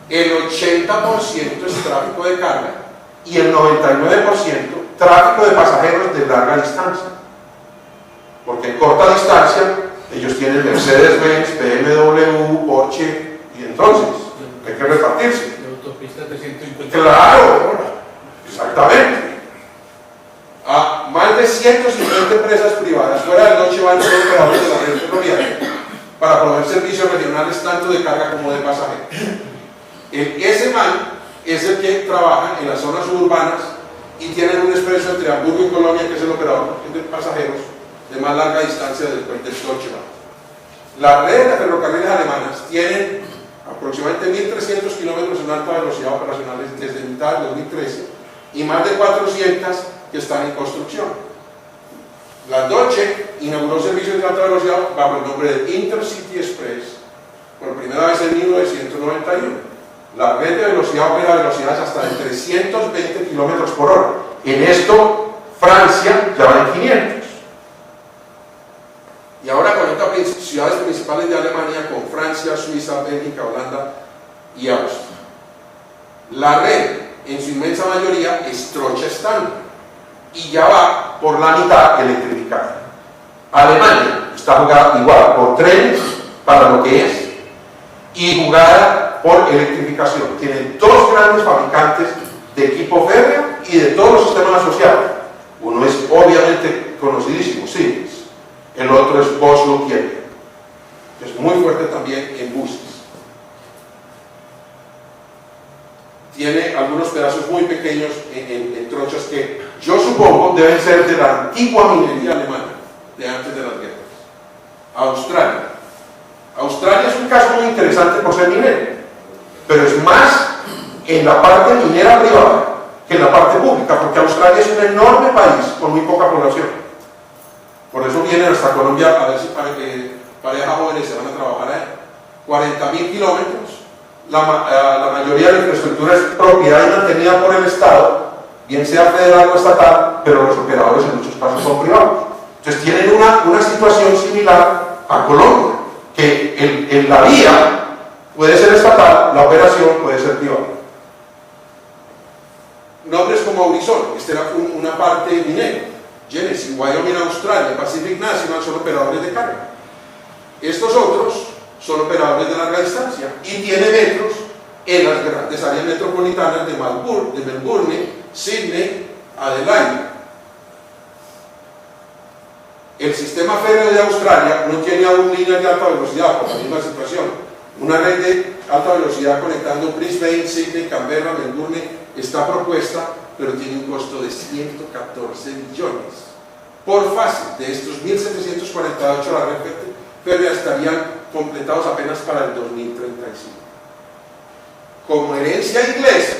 El 80% es tráfico de carga y el 99% tráfico de pasajeros de larga distancia. Porque en corta distancia ellos tienen Mercedes-Benz, BMW, Porsche, y entonces hay que repartirse. De autopistas de 150. Claro, exactamente. Más de 150 empresas privadas fuera del Deutsche Bahn son operadores de la red ferroviaria para proveer servicios regionales tanto de carga como de pasajeros. Ese MAN es el que trabaja en las zonas suburbanas y tienen un expreso entre Hamburgo y Colonia, que es el operador de pasajeros de más larga distancia del Deutsche Bahn. Las redes de ferrocarriles alemanas tienen aproximadamente 1.300 kilómetros en alta velocidad operacionales desde mitad de 2013 y más de 400 que están en construcción. La Deutsche inauguró servicios de alta velocidad bajo el nombre de Intercity Express por primera vez en 1991. La red de velocidad opera a velocidades hasta de 320 kilómetros por hora. En esto, Francia ya va en 500. Y ahora conecta ciudades principales de Alemania con Francia, Suiza, Bélgica, Holanda y Austria. La red, en su inmensa mayoría, es trocha estándar y ya va por la mitad electrificada. Alemania está jugada igual por trenes para lo que es y jugada por electrificación. Tiene dos grandes fabricantes de equipo férreo y de todos los sistemas asociados. Uno es obviamente conocidísimo, Siemens. El otro es Bosch Lockheed, que es muy fuerte también en buses. Tiene algunos pedazos muy pequeños en trochas que yo supongo deben ser de la antigua minería alemana, de antes de las guerras. Australia es un caso muy interesante por ser minero, pero es más en la parte minera privada que en la parte pública, porque Australia es un enorme país con muy poca población. Por eso vienen hasta Colombia a ver si parejas jóvenes se van a trabajar ahí. 40.000 kilómetros. La mayoría de la infraestructura es propiedad y mantenida por el Estado, bien sea federal o estatal, pero los operadores en muchos casos son privados. Entonces tienen una situación similar a Colombia, que en la vía puede ser estatal, la operación puede ser privada. Nombres como Aurizon, esta era una parte minera. Genesis, Wyoming, Australia, Pacific National son operadores de carga. Estos otros son operadores de larga distancia y tienen metros en las grandes áreas metropolitanas de Melbourne, Sydney, Adelaide. El sistema férreo de Australia no tiene aún líneas de alta velocidad por la misma situación. Una red de alta velocidad conectando Brisbane, Sydney, Canberra, Melbourne está propuesta, pero tiene un costo de 114 millones. Por fase de estos 1.748 la red férrea estarían completados apenas para el 2035. Como herencia inglesa,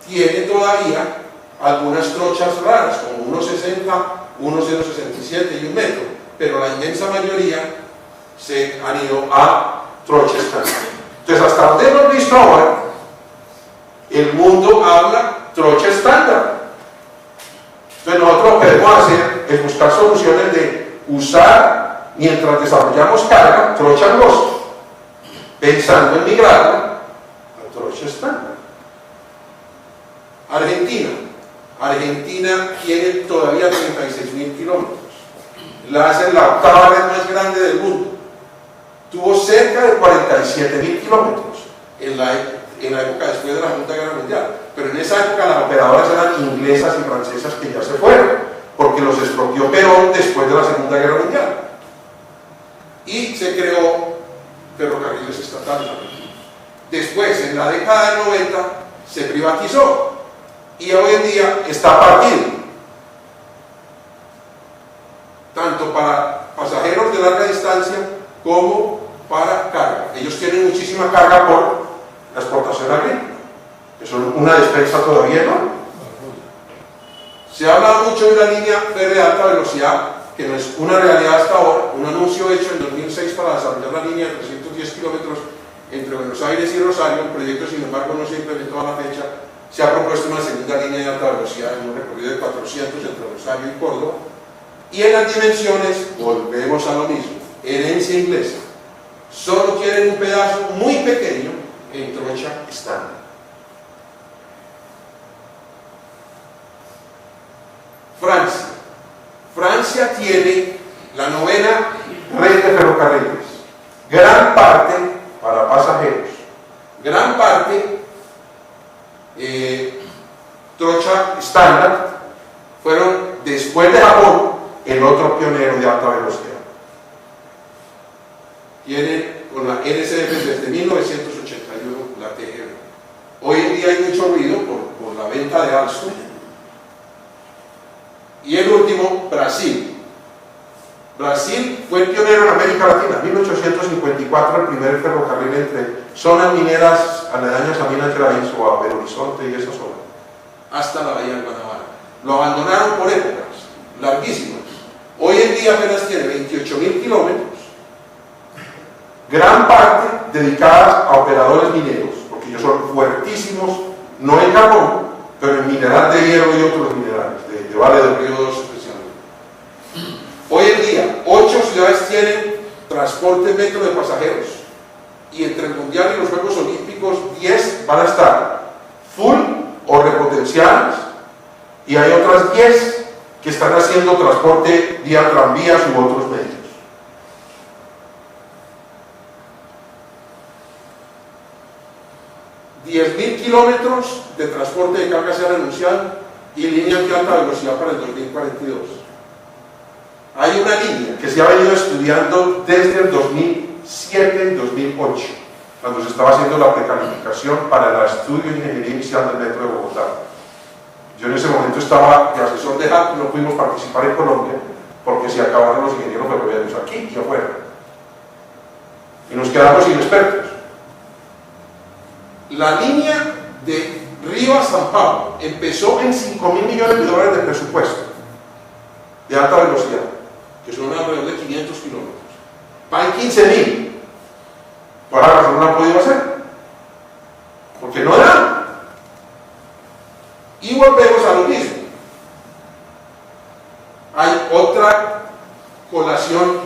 tiene todavía algunas trochas raras, como 1,60, 1,067 y 1 metro, pero la inmensa mayoría se han ido a trochas estándar. Entonces, hasta donde hemos visto ahora, el mundo habla trocha estándar. Entonces, nosotros lo que debemos hacer es buscar soluciones de usar, mientras desarrollamos carga, trocha angosta, pensando en migrarla a trocha estándar. Argentina tiene todavía 36.000 kilómetros. La hace la octava red más grande del mundo. Tuvo cerca de 47.000 kilómetros en la época después de la Segunda Guerra Mundial. Pero en esa época las operadoras eran inglesas y francesas que ya se fueron, porque los expropió Perón después de la Segunda Guerra Mundial. Y se creó ferrocarriles estatales. Después, en la década del 90, se privatizó. Y hoy en día está partido, tanto para pasajeros de larga distancia como para carga. Ellos tienen muchísima carga por la exportación agrícola, que son una despensa todavía, ¿no? Se ha hablado mucho de una línea férrea de alta velocidad, que no es una realidad hasta ahora. Un anuncio hecho en 2006 para desarrollar la línea de 310 kilómetros entre Buenos Aires y Rosario. El proyecto, sin embargo, no se implementó a la fecha. Se ha propuesto una segunda línea de alta velocidad en un recorrido de 400 entre Rosario y Córdoba. Y en las dimensiones, volvemos a lo mismo, herencia inglesa. Solo quieren un pedazo muy pequeño en trocha estándar. Francia tiene la 9ª red de ferrocarriles, gran parte para pasajeros, gran parte trocha estándar. Fueron, después de Japón, el otro pionero de alta velocidad. Tiene con la NSF desde 1981 la TGV. Hoy en día hay mucho ruido por la venta de Alstom. Y el último, Brasil. Brasil fue el pionero en América Latina. En 1854 el primer ferrocarril entre zonas mineras aledañas a Minas Gerais o a Belo Horizonte y esa zona, hasta la bahía de Guanabara. Lo abandonaron por épocas larguísimas. Hoy en día apenas tiene 28.000 kilómetros, gran parte dedicadas a operadores mineros, porque ellos son fuertísimos, no en carbón, pero en mineral de hierro y otros minerales, de Vale del Río 2 especialmente. Hoy en día, 8 ciudades tienen transporte metro de pasajeros, y entre el Mundial y los Juegos Olímpicos, 10 van a estar full o repotenciadas, y hay otras 10 que están haciendo transporte vía tranvías u otros medios. $10.000 kilómetros de transporte de carga se han anunciado y líneas de alta velocidad para el 2042. Hay una línea que se ha venido estudiando desde el 2007 y 2008, cuando se estaba haciendo la precalificación para el estudio de ingeniería inicial del metro de Bogotá. Yo en ese momento estaba de asesor de HAP y no pudimos participar en Colombia porque se acabaron los ingenieros ferroviarios aquí y afuera. Y nos quedamos sin expertos. La línea de Río a San Pablo empezó en $5.000 millones de presupuesto de alta velocidad, que son alrededor de 500 kilómetros. Va en 15.000. Por ahora no la han podido hacer, porque no da. Y volvemos a lo mismo. Hay otra fabricación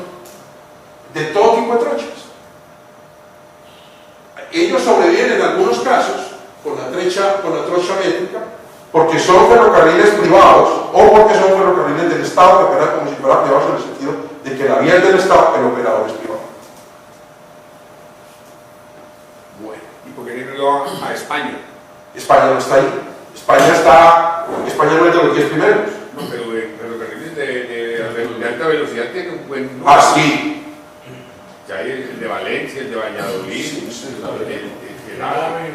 de todo tipo de trochas. Ellos sobreviven en algunos casos con la trocha métrica, porque son ferrocarriles privados o porque son ferrocarriles del Estado que operan como si fueran privados en el sentido de que la vía es del Estado, el operador es privado. Bueno, ¿y por qué no lo van a España? España no está ahí. España no es de los 10 primeros. No, pero de ferrocarriles de alta velocidad tiene un buen número. Ah, sí. Ya hay el de Valencia, el de Valladolid, el árabe.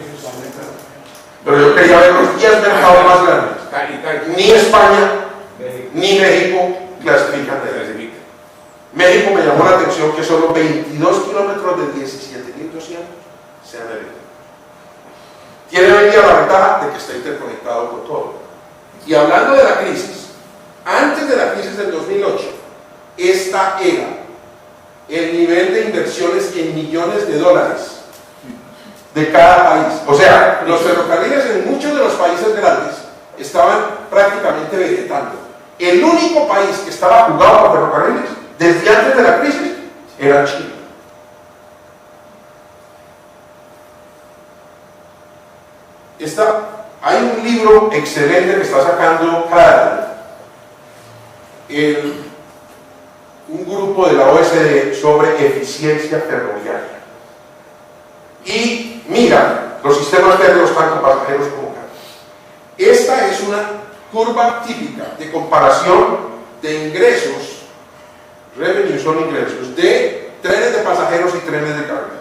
Pero yo quería ver los 10 mercados más grandes. Ni España ni México clasifican de ahí. México me llamó la atención que solo 22 kilómetros de 17.200 sean de ahí. Tiene hoy día la ventaja de que está interconectado con todo. Y hablando de la crisis, antes de la crisis del 2008, esta era el nivel de inversiones en millones de dólares de cada país. O sea, los ferrocarriles en muchos de los países grandes estaban prácticamente vegetando. El único país que estaba jugado a ferrocarriles desde antes de la crisis era China. Hay un libro excelente que está sacando cada año un grupo de la OECD sobre eficiencia ferroviaria. Y mira los sistemas férreos tanto pasajeros como carga. Esta es una curva típica de comparación de ingresos, revenue son ingresos, de trenes de pasajeros y trenes de carga.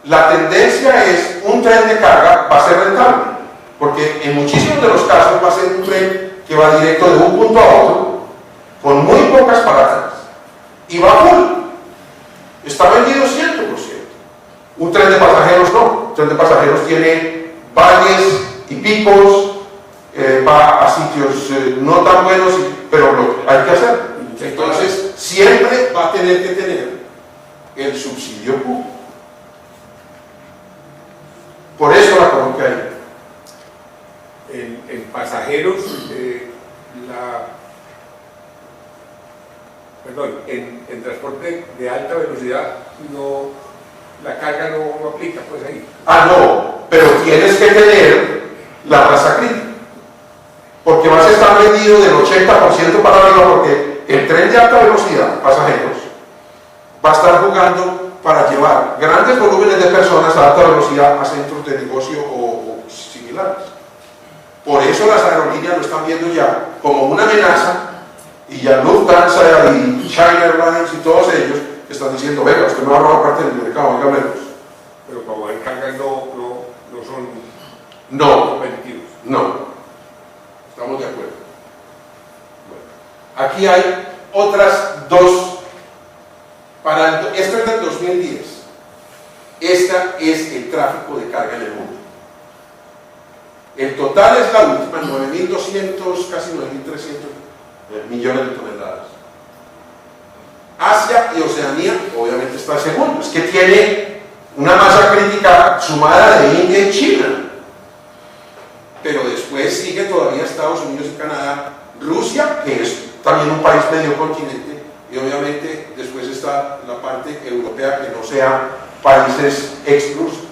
La tendencia es un tren de carga va a ser rentable, porque en muchísimos de los casos va a ser un tren que va directo de un punto a otro, con muy pocas paradas, y va full. Está vendido 100%. Un tren de pasajeros no. Un tren de pasajeros tiene valles y picos, va a sitios no tan buenos, pero lo hay que hacer. Entonces, siempre va a tener que tener el subsidio público. Por eso la coloqué ahí. En pasajeros, en transporte de alta velocidad, la carga no aplica, pues ahí. Ah, no, pero tienes que tener la tasa crítica, porque vas a estar vendido del 80% para arriba, porque el tren de alta velocidad, pasajeros, va a estar jugando para llevar grandes volúmenes de personas a alta velocidad a centros de negocio o similares. Por eso las aerolíneas lo están viendo ya como una amenaza, y ya Lufthansa y China Airlines y todos ellos están diciendo, venga, usted no va a robar parte del mercado, venga menos. Pero como hay cargas no son competitivos. No, estamos de acuerdo. Bueno, aquí hay otras dos, esto es del 2010, esta es el tráfico de carga en el mundo. El total es la última, 9.200, casi 9.300 millones de toneladas. Asia y Oceanía, obviamente está segundo, es que tiene una masa crítica sumada de India y China, pero después sigue todavía Estados Unidos y Canadá, Rusia, que es también un país medio continente, y obviamente después está la parte europea que no sea países exclusos.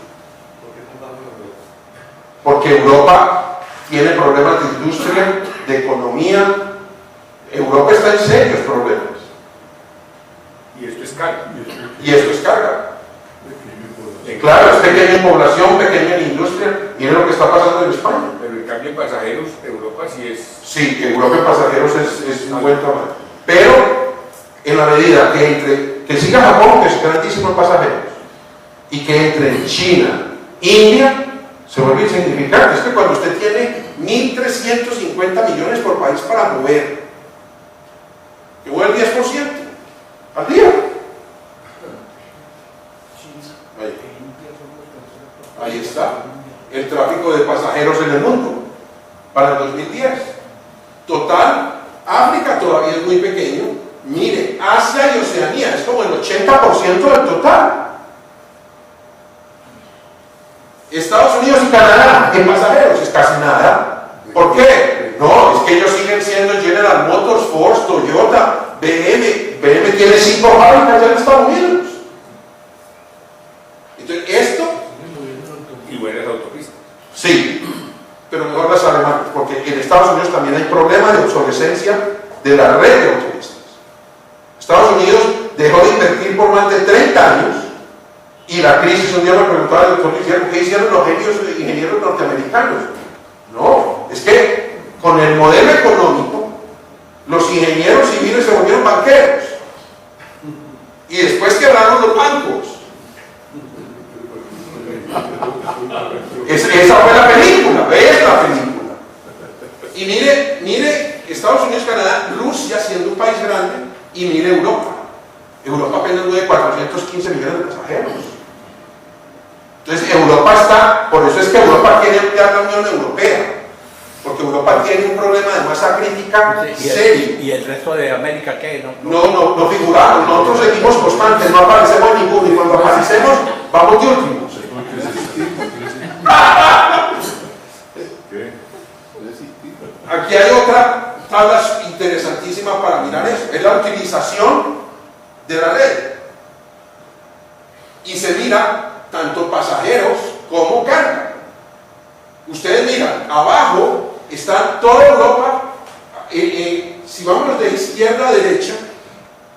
Porque Europa tiene problemas de industria, de economía. Europa está en serios problemas. Y esto es carga. Y esto es carga. Claro, es pequeña en población, pequeña en industria. Miren lo que está pasando en España. Pero en cambio en pasajeros, Europa sí es... Sí, Europa en pasajeros es un buen tamaño. Pero en la medida que siga Japón, que es grandísimo en pasajeros, y que entre China, India, se vuelve insignificante. Es que cuando usted tiene 1.350 millones por país para mover, que mueve el 10% al día. Ahí está el tráfico de pasajeros en el mundo para el 2010. Total, África todavía es muy pequeño. Mire, Asia y Oceanía es como el 80% del total. Estados Unidos y Canadá en pasajeros es casi nada. ¿Por qué? No, es que ellos siguen siendo General Motors, Ford, Toyota, BM tiene 5 hizo fábrica allá en Estados Unidos. Entonces, esto... Y buenas autopistas. Sí, pero mejor las alemanas, porque en Estados Unidos también hay problemas de obsolescencia de la red de autopistas. Estados Unidos dejó de invertir por más de 30 años y la crisis, un día me preguntaba el doctor Guillermo, ¿qué hicieron los ingenieros norteamericanos? No, es que con el modelo económico los ingenieros civiles se volvieron banqueros y después quebraron los bancos. Esa fue la película, es la película. Y mire Estados Unidos, Canadá, Rusia siendo un país grande, y mire Europa. Europa apenas mueve 415 millones de pasajeros. Entonces Europa está, por eso es que Europa quiere ampliar la Unión Europea, porque Europa tiene un problema de masa crítica serio. ¿Y el resto de América qué? No figuramos, nosotros seguimos constantes, no aparecemos en ninguno, y cuando aparecemos vamos de últimos. Aquí hay otra tabla interesantísima para mirar eso, es la utilización de la red. Y se mira tanto pasajeros como carga. Ustedes miran, abajo está toda Europa, si vamos de izquierda a derecha,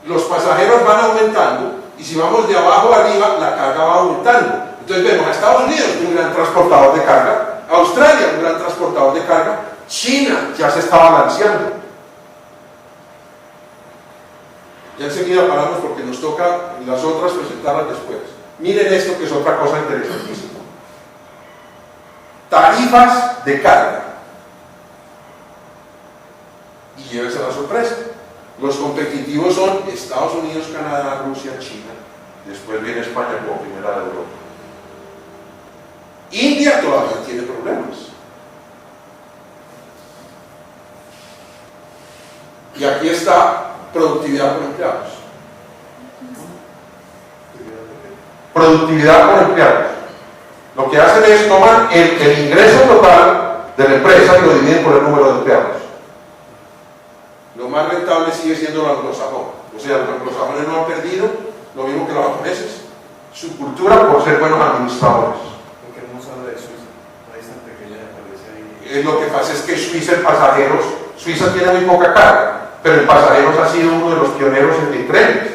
los pasajeros van aumentando, y si vamos de abajo a arriba, la carga va aumentando. Entonces vemos a Estados Unidos, un gran transportador de carga, Australia, un gran transportador de carga, China ya se está balanceando. Ya enseguida paramos porque nos toca las otras presentarlas después. Miren esto que es otra cosa interesantísima. Tarifas de carga. Y llévese la sorpresa. Los competitivos son Estados Unidos, Canadá, Rusia, China. Después viene España como primera de Europa. India todavía tiene problemas. Y aquí está productividad por empleados. Productividad por empleados. Lo que hacen es tomar el ingreso total de la empresa y lo dividen por el número de empleados. Lo más rentable sigue siendo el anglosajón. O sea, los anglosajones no han perdido lo mismo que los japoneses, su cultura por ser buenos administradores. Porque no se habla de Suiza, un país tan pequeño me parece ahí. Lo que pasa es que Suiza en pasajeros, Suiza tiene muy poca carga, pero en pasajeros ha sido uno de los pioneros en trenes.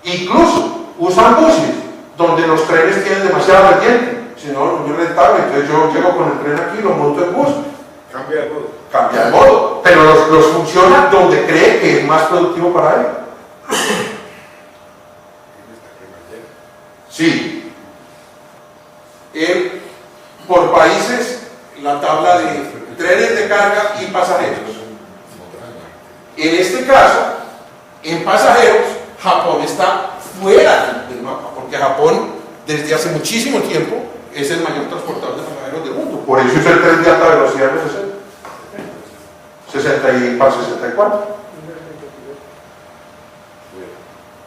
Incluso usan buses donde los trenes tienen demasiada vertiente, si no, no es muy rentable. Entonces yo llego con el tren aquí, lo monto en bus. Cambia de modo. Cambia de modo, pero los funciona donde cree que es más productivo para él. Sí. Por países, la tabla de trenes de carga y pasajeros. En este caso, en pasajeros, Japón está fuera del mapa, porque Japón desde hace muchísimo tiempo es el mayor transportador de pasajeros del mundo. Por eso es el tren de alta velocidad de 60 y para 64.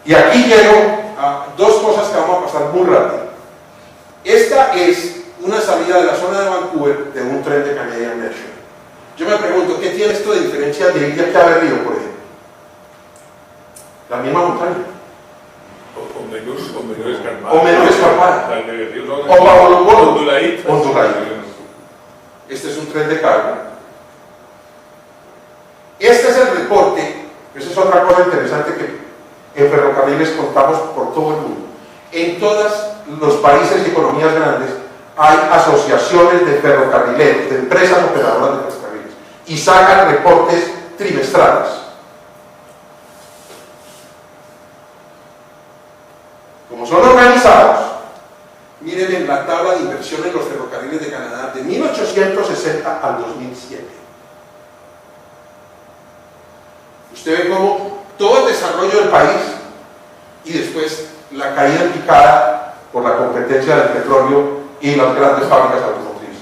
Y aquí llego a dos cosas que vamos a pasar muy rápido. Esta es una salida de la zona de Vancouver de un tren de Canadian National. Yo me pregunto, ¿qué tiene esto de diferencia de ir aquí a Berrío, por ejemplo? La misma montaña. O menos escarpada. O bajo los bolos. Onduladito. Este es un tren de carga. Este es el reporte. Esa es otra cosa interesante que en ferrocarriles contamos por todo el mundo. En todos los países y economías grandes hay asociaciones de ferrocarrileros, de empresas operadoras de ferrocarriles, y sacan reportes trimestrales. Como son organizados, miren en la tabla de inversión en los ferrocarriles de Canadá de 1860 al 2007. Usted ve cómo todo el desarrollo del país y después la caída en picada por la competencia del petróleo y las grandes fábricas automotrices.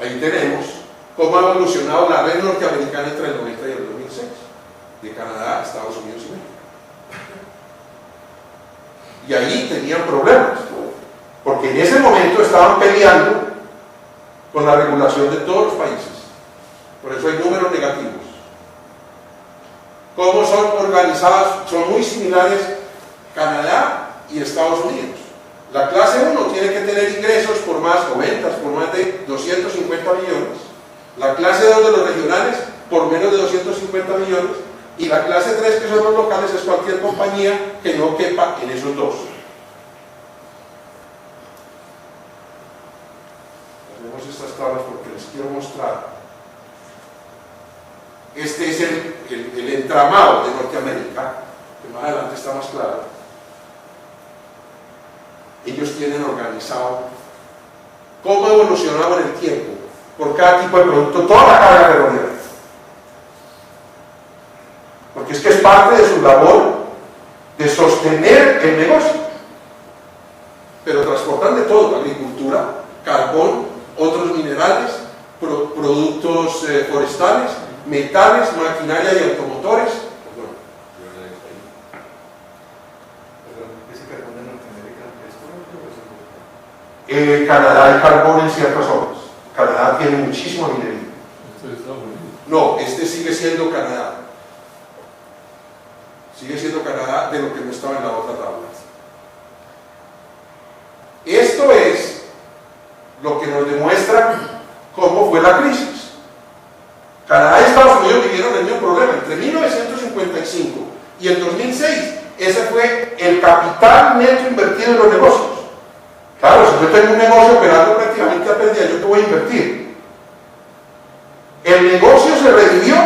Ahí tenemos cómo ha evolucionado la red norteamericana entre el 90 y el 2006, de Canadá a Estados Unidos y México. Y ahí tenían problemas, porque en ese momento estaban peleando con la regulación de todos los países. Por eso hay números negativos. cómo son organizadas, son muy similares Canadá y Estados Unidos. La clase 1 tiene que tener ingresos por más, o ventas por más de 250 millones. La clase 2 de los regionales por menos de 250 millones. Y la clase 3, que son los locales, es cualquier compañía que no quepa en esos dos. Hacemos estas tablas porque les quiero mostrar. Este es el entramado de Norteamérica, que más adelante está más claro. Ellos tienen organizado cómo evolucionaba en el tiempo por cada tipo de producto toda la carga ferroviaria, porque es que es parte de su labor de sostener el negocio, pero transportan de todo: agricultura, carbón, otros minerales, productos forestales, metales, maquinaria y automotores. Canadá hay carbón en ciertas zonas. Canadá tiene muchísima minería. No, este sigue siendo Canadá. Sigue siendo Canadá, de lo que no estaba en la otra tabla. Esto es lo que nos demuestra cómo fue la crisis. Canadá y Estados Unidos vivieron el mismo problema. Entre 1955 y el 2006, ese fue el capital neto invertido en los negocios. Claro, si yo tengo un negocio operando prácticamente a pérdida, ¿yo qué voy a invertir? El negocio se revivió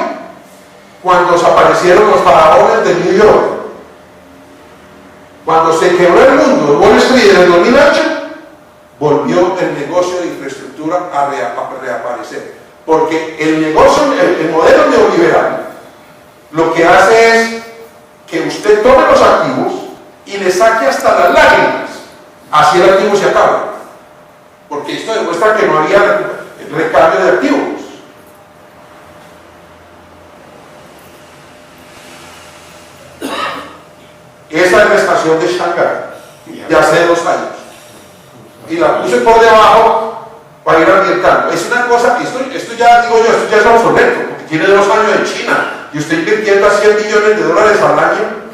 cuando desaparecieron los faraones de New York. Cuando se quebró el mundo de Wall Street en el 2008, volvió el negocio de infraestructura a reaparecer. Porque el negocio, el modelo neoliberal, lo que hace es que usted tome los activos y le saque hasta las lágrimas. Así el activo se acaba, porque esto demuestra que no había recambio de activos. Esa es la estación de Shanghái de hace 2 años, y la puse por debajo para ir ambientando. Es una cosa, esto ya digo yo, esto ya es obsoleto, porque tiene 2 años en China y usted invirtiendo a $100 billones al año.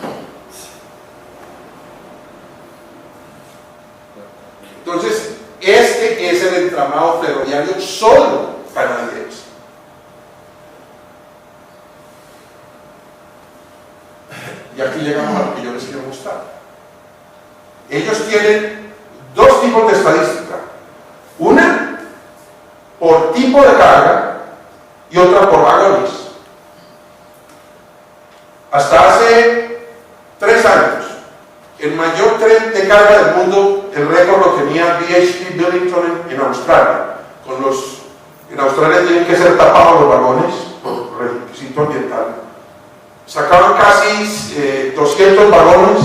Entonces, este es el entramado ferroviario solo canadiense. Y aquí llegamos a lo que yo les quiero mostrar. Ellos tienen 2 tipos de estadística. Una por tipo de carga y otra por vagones. Hasta hace 3 años, el mayor tren de carga del mundo, el récord lo tenía BHP Billiton en Australia. En Australia tienen que ser tapados los vagones por requisito ambiental. Sacaban casi 200 vagones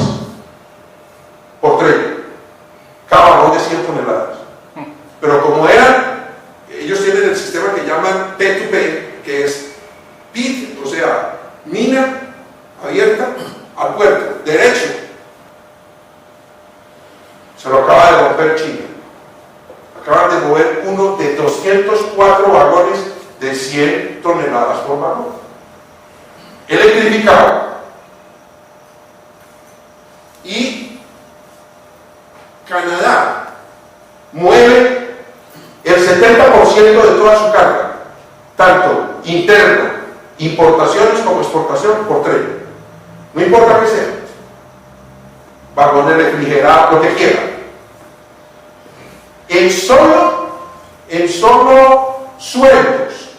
por tren, cada vagón de 100 toneladas. Pero como ellos tienen el sistema que llaman P2P, que es pit, o sea, mina abierta al puerto, derecho. Se lo acaba de romper China. Acaban de mover uno de 204 vagones de 100 toneladas por vagón. Electrificado. Y Canadá mueve el 70% de toda su carga, tanto interna, importaciones como exportación, por tren. No importa que sea. Vagones refrigerados, lo que quiera. En solo sueldos,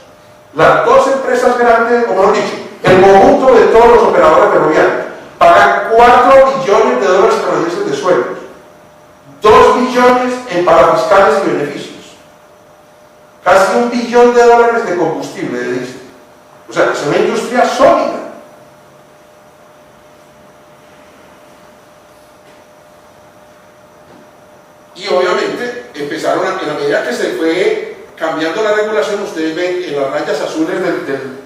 las 2 empresas grandes, o mejor dicho, el conjunto de todos los operadores ferroviarios, pagan $4 billones canadienses de sueldos, 2 billones en parafiscales y beneficios, casi $1 billón de combustible de diésel. O sea, es una industria sólida. Y obviamente empezaron, en la medida que se fue cambiando la regulación, ustedes ven en las rayas azules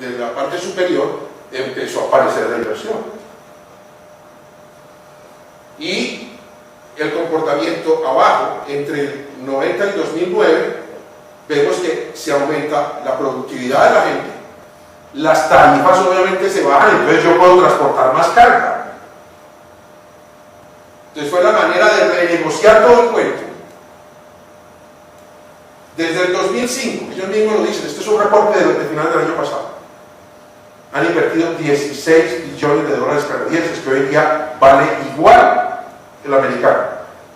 de la parte superior, empezó a aparecer la inversión. Y el comportamiento abajo, entre el 90 y 2009, vemos que se aumenta la productividad de la gente, las tarifas obviamente se bajan, entonces yo puedo transportar más carga. Entonces fue la manera de renegociar todo el cuento. Desde el 2005, ellos mismos lo dicen, este es un reporte de final del año pasado, han invertido 16 billones de dólares canadienses, que hoy en día vale igual que el americano.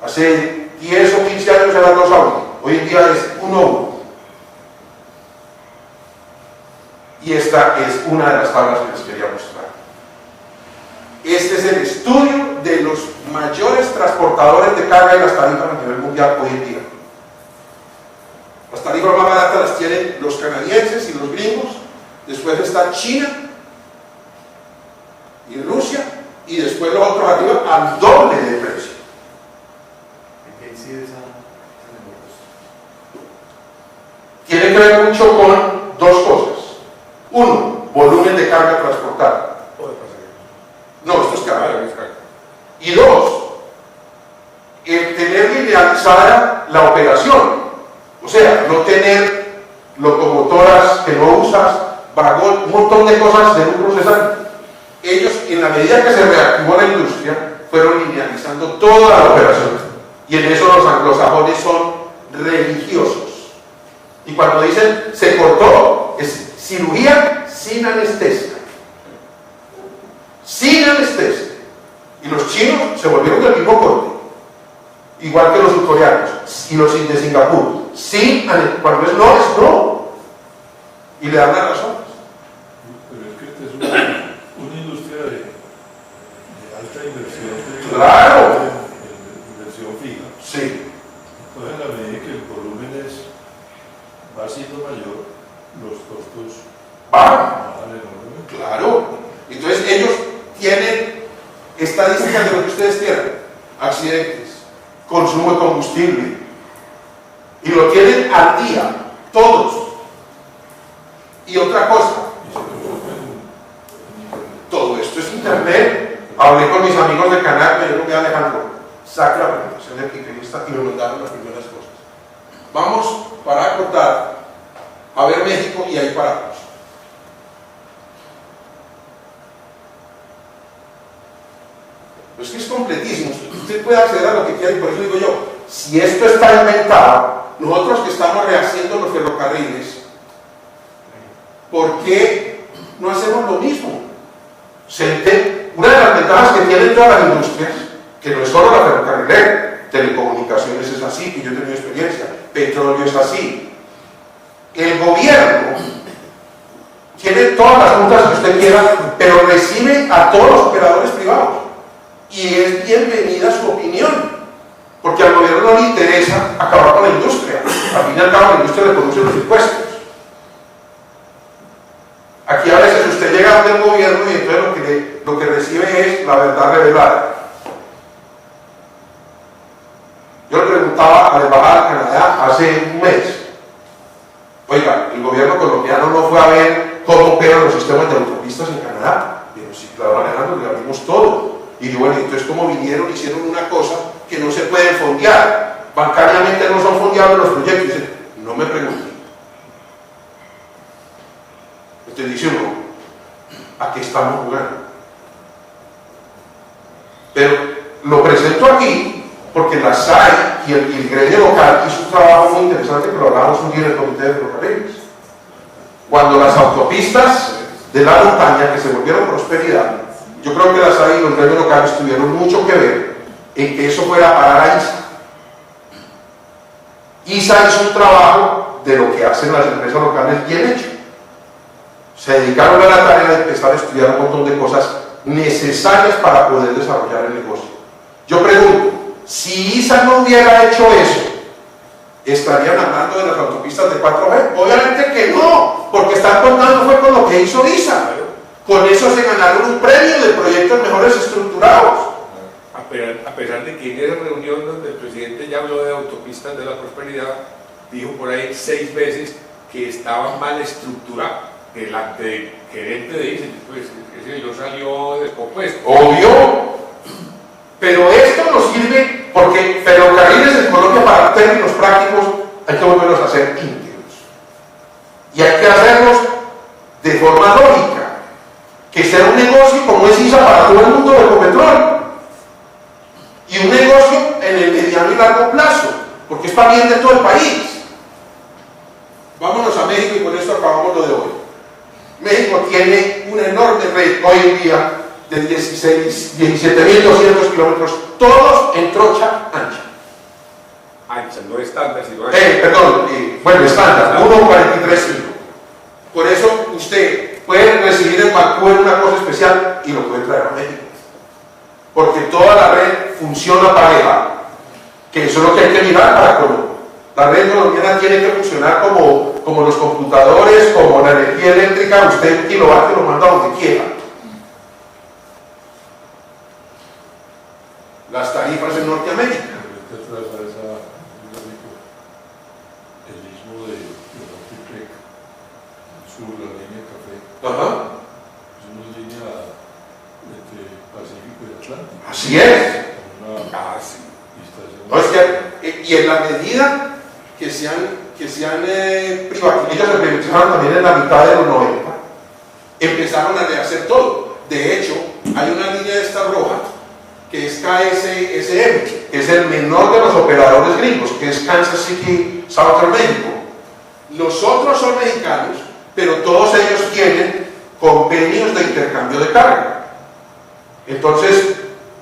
Hace 10 o 15 años eran 2 a 1, hoy en día es 1 a 1. Y esta es una de las tablas que les quería mostrar. Este es el estudio de los mayores transportadores de carga y las tarifas a nivel mundial hoy en día. Las tarifas más baratas las tienen los canadienses y los gringos, después está China y Rusia, y después los otros arriba al doble de precio. ¿En qué incide esa negocio? Tiene que ver mucho con dos cosas. Uno, volumen de carga transportada. No, esto es carga. Y dos, el tener linealizada la operación. O sea, no tener locomotoras que no usas, vagón, un montón de cosas de un procesante. Ellos, en la medida que se reactivó la industria, fueron linealizando toda la operación. Y en eso los anglosajones son religiosos. Y cuando dicen se cortó, es cirugía sin anestesia. Sin anestesia. Y los chinos se volvieron del mismo corte. Igual que los surcoreanos y los de Singapur. Sin anestesia. Cuando es no. Y le dan la razón. Pero es que esta es una industria de alta inversión. Claro. De inversión fija. Sí. Entonces, en la medida que el volumen va siendo mayor, los costos bajan enormemente. Claro. Entonces ellos tienen estadísticas de lo que ustedes tienen. Accidentes, consumo de combustible. Y lo tienen al día, todos. Y otra cosa. Todo esto es internet. Hablé con mis amigos de Canal, me dijeron que Alejandro, saca la presentación de Piquerista y me mandaron las primeras cosas. Vamos para cortar a ver México y ahí paramos. Pues que es completísimo, usted puede acceder a lo que quiera y por eso digo yo, si esto está inventado, nosotros que estamos rehaciendo los ferrocarriles, ¿por qué no hacemos lo mismo? Una de las ventajas que tienen todas las industrias, que no es solo la ferrocarrilera, telecomunicaciones es así, que yo he tenido experiencia, petróleo es así. El gobierno tiene todas las juntas que usted quiera, pero recibe a todos los operadores privados. Y es bienvenida su opinión, porque al gobierno no le interesa acabar con la industria. Al fin y al cabo, la industria le produce los impuestos. Aquí a veces usted llega ante el gobierno y entonces lo que recibe es la verdad revelada. Yo le preguntaba a la embajada de Canadá hace un mes, oiga, el gobierno colombiano no fue a ver cómo operan los sistemas de autopistas en Canadá. Digo, sí, claro, Alejandro, le abrimos todo. Y digo, bueno, entonces como vinieron, hicieron una cosa que no se pueden fondear. Bancariamente no son fondeables los proyectos. Y dicen, no me pregunten. Usted dice uno, ¿a qué estamos jugando? Pero lo presento aquí porque la SAI y el gremio local hizo un trabajo muy interesante que lo hablamos un día en el Comité de Ferrocarriles. Cuando las autopistas de la montaña que se volvieron prosperidad, yo creo que la SAI y los gremios locales tuvieron mucho que ver en que eso fuera a parar a ISA. ISA hizo un trabajo de lo que hacen las empresas locales bien hecho. Se dedicaron a la tarea de empezar a estudiar un montón de cosas necesarias para poder desarrollar el negocio. Yo pregunto, si ISA no hubiera hecho eso, ¿estarían hablando de las autopistas de 4G? Obviamente que no, porque están contando fue con lo que hizo ISA. Con eso se ganaron un premio de proyectos mejores estructurados. A pesar de que en esa reunión donde el presidente ya habló de autopistas de la prosperidad, dijo por ahí 6 veces que estaban mal estructurados. Delante del gerente de ISA, pues ese yo salió descompuesto. Obvio. Pero esto nos sirve porque ferrocarriles en Colombia, para términos prácticos, hay que volverlos a hacer íntegros. Y hay que hacerlos de forma lógica, que sea un negocio como es ISA para todo el mundo de Ecopetrol, y un negocio en el mediano y largo plazo, porque es para bien de todo el país. Vámonos a México y con esto acabamos lo de hoy. México tiene una enorme red hoy en día de 17.200 kilómetros, todos en trocha ancha. Ancha, no estándar, sino bueno, estándar, 1.43.5. Por eso usted puede recibir en Bakú en una cosa especial y lo puede traer a México. Porque toda la red funciona pareja, que eso es lo que hay que mirar para Colombia. La red colombiana tiene que funcionar como los computadores, como la energía eléctrica, usted un kilovatio lo manda donde quiera. Las tarifas en Norteamérica. El istmo de Tehuantepec, el sur, la línea Café. Ajá. Es una línea entre Pacífico y Atlántico. Así es. Sí. No, es que, y en la medida que se han privatizaron también en la mitad de los 90, empezaron a rehacer todo. De hecho, hay una línea de esta roja que es KSSM, que es el menor de los operadores gringos, que es Kansas City Southern México. Los otros son mexicanos, pero todos ellos tienen convenios de intercambio de carga. Entonces,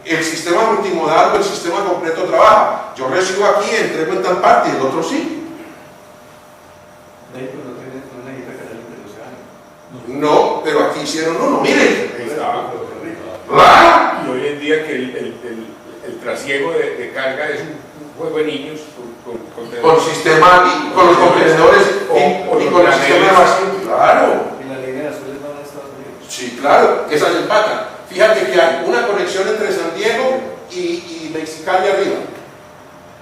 el sistema multimodal o el sistema completo trabaja. Yo recibo aquí, entrego en tal parte y el otro sí. No, pero aquí hicieron uno, miren. Ahí está. ¡Claro! Y hoy en día que el trasiego de carga es un juego de niños con sistema, con los contenedores y con el sistema de vacío. Claro. ¿Y la línea azul es para Estados Unidos? Sí, claro, esas empatan. Fíjate que hay una conexión entre San Diego y Mexicali arriba.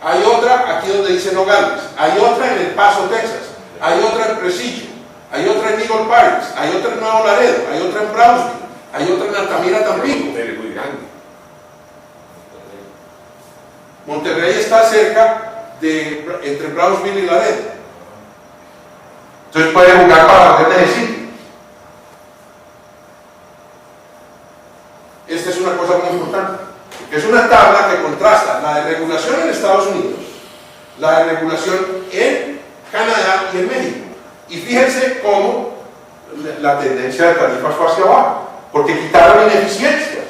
Hay otra aquí donde dice Nogales. Hay otra en El Paso, Texas. Hay otra en Presidio. Hay otra en Eagle Paris. Hay otra en Nuevo Laredo. Hay otra en Brownsville. Hay otra en Altamira, Tampico. Es muy grande. Monterrey está cerca entre Brownsville y Laredo. Entonces puede jugar para lo que necesite. Esta es una cosa muy importante, que es una tabla que contrasta la de regulación en Estados Unidos, la de regulación en Canadá y en México. Y fíjense cómo la tendencia de tarifas fue hacia abajo, porque quitaron ineficiencias.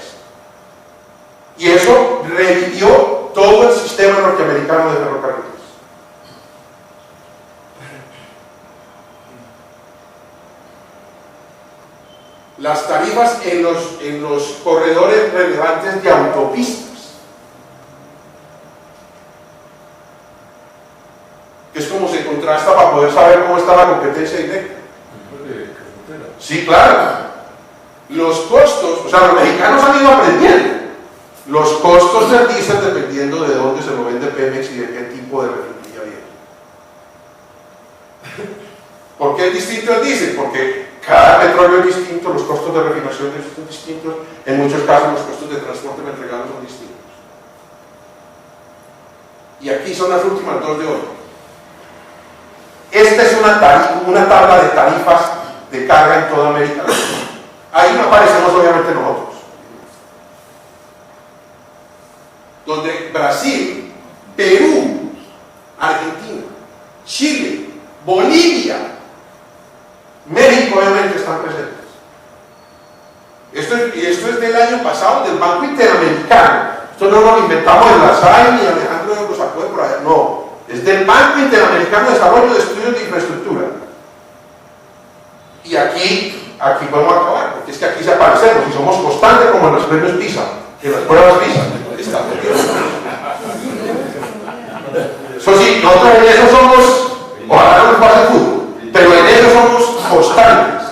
Y eso revivió todo el sistema norteamericano de ferrocarriles. Las tarifas en los corredores relevantes de autopistas, que es como se contrasta para poder saber cómo está la competencia directa. Sí, claro. Los costos, o sea, los mexicanos han ido aprendiendo. Los costos del diésel dependiendo de dónde se lo vende Pemex y de qué tipo de refinería viene. ¿Por qué es distinto el diésel? Porque cada petróleo es distinto, los costos de refinación son distintos, en muchos casos los costos de transporte entregado son distintos. Y aquí son las últimas dos de hoy. Esta es una tabla de tarifas de carga en toda América Latina. Ahí no aparecemos obviamente nosotros. Donde Brasil, Perú, Argentina, Chile, Bolivia, México obviamente están presentes. Esto es del año pasado, del Banco Interamericano. Esto no lo inventamos en la SAI ni Alejandro lo sacó de por allá, no. Es del Banco Interamericano de Desarrollo de Estudios de Infraestructura. Y aquí podemos acabar, porque es que aquí se aparecemos y somos constantes como en los premios PISA, en las pruebas PISA. Eso sí, nosotros en eso somos, ojalá no nos pase fútbol, pero en eso somos constantes,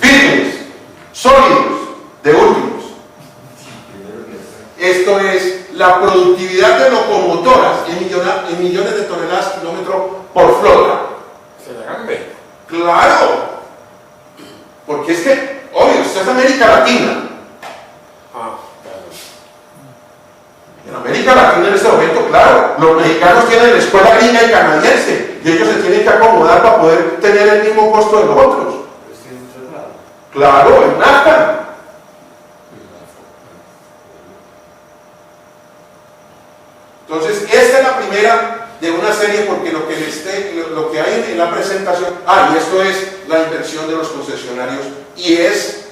firmes, sólidos, de últimos. Esto es la productividad de locomotoras en millones de toneladas kilómetro por flota. ¿Se le cambia? Claro, porque es que, obvio, esto es América Latina. En América Latina en este momento, claro, los mexicanos tienen la escuela gringa y canadiense y ellos se tienen que acomodar para poder tener el mismo costo de los otros. Claro, el NAFTA. Entonces, esta es la primera de una serie, porque lo que hay en la presentación, y esto es la inversión de los concesionarios, y es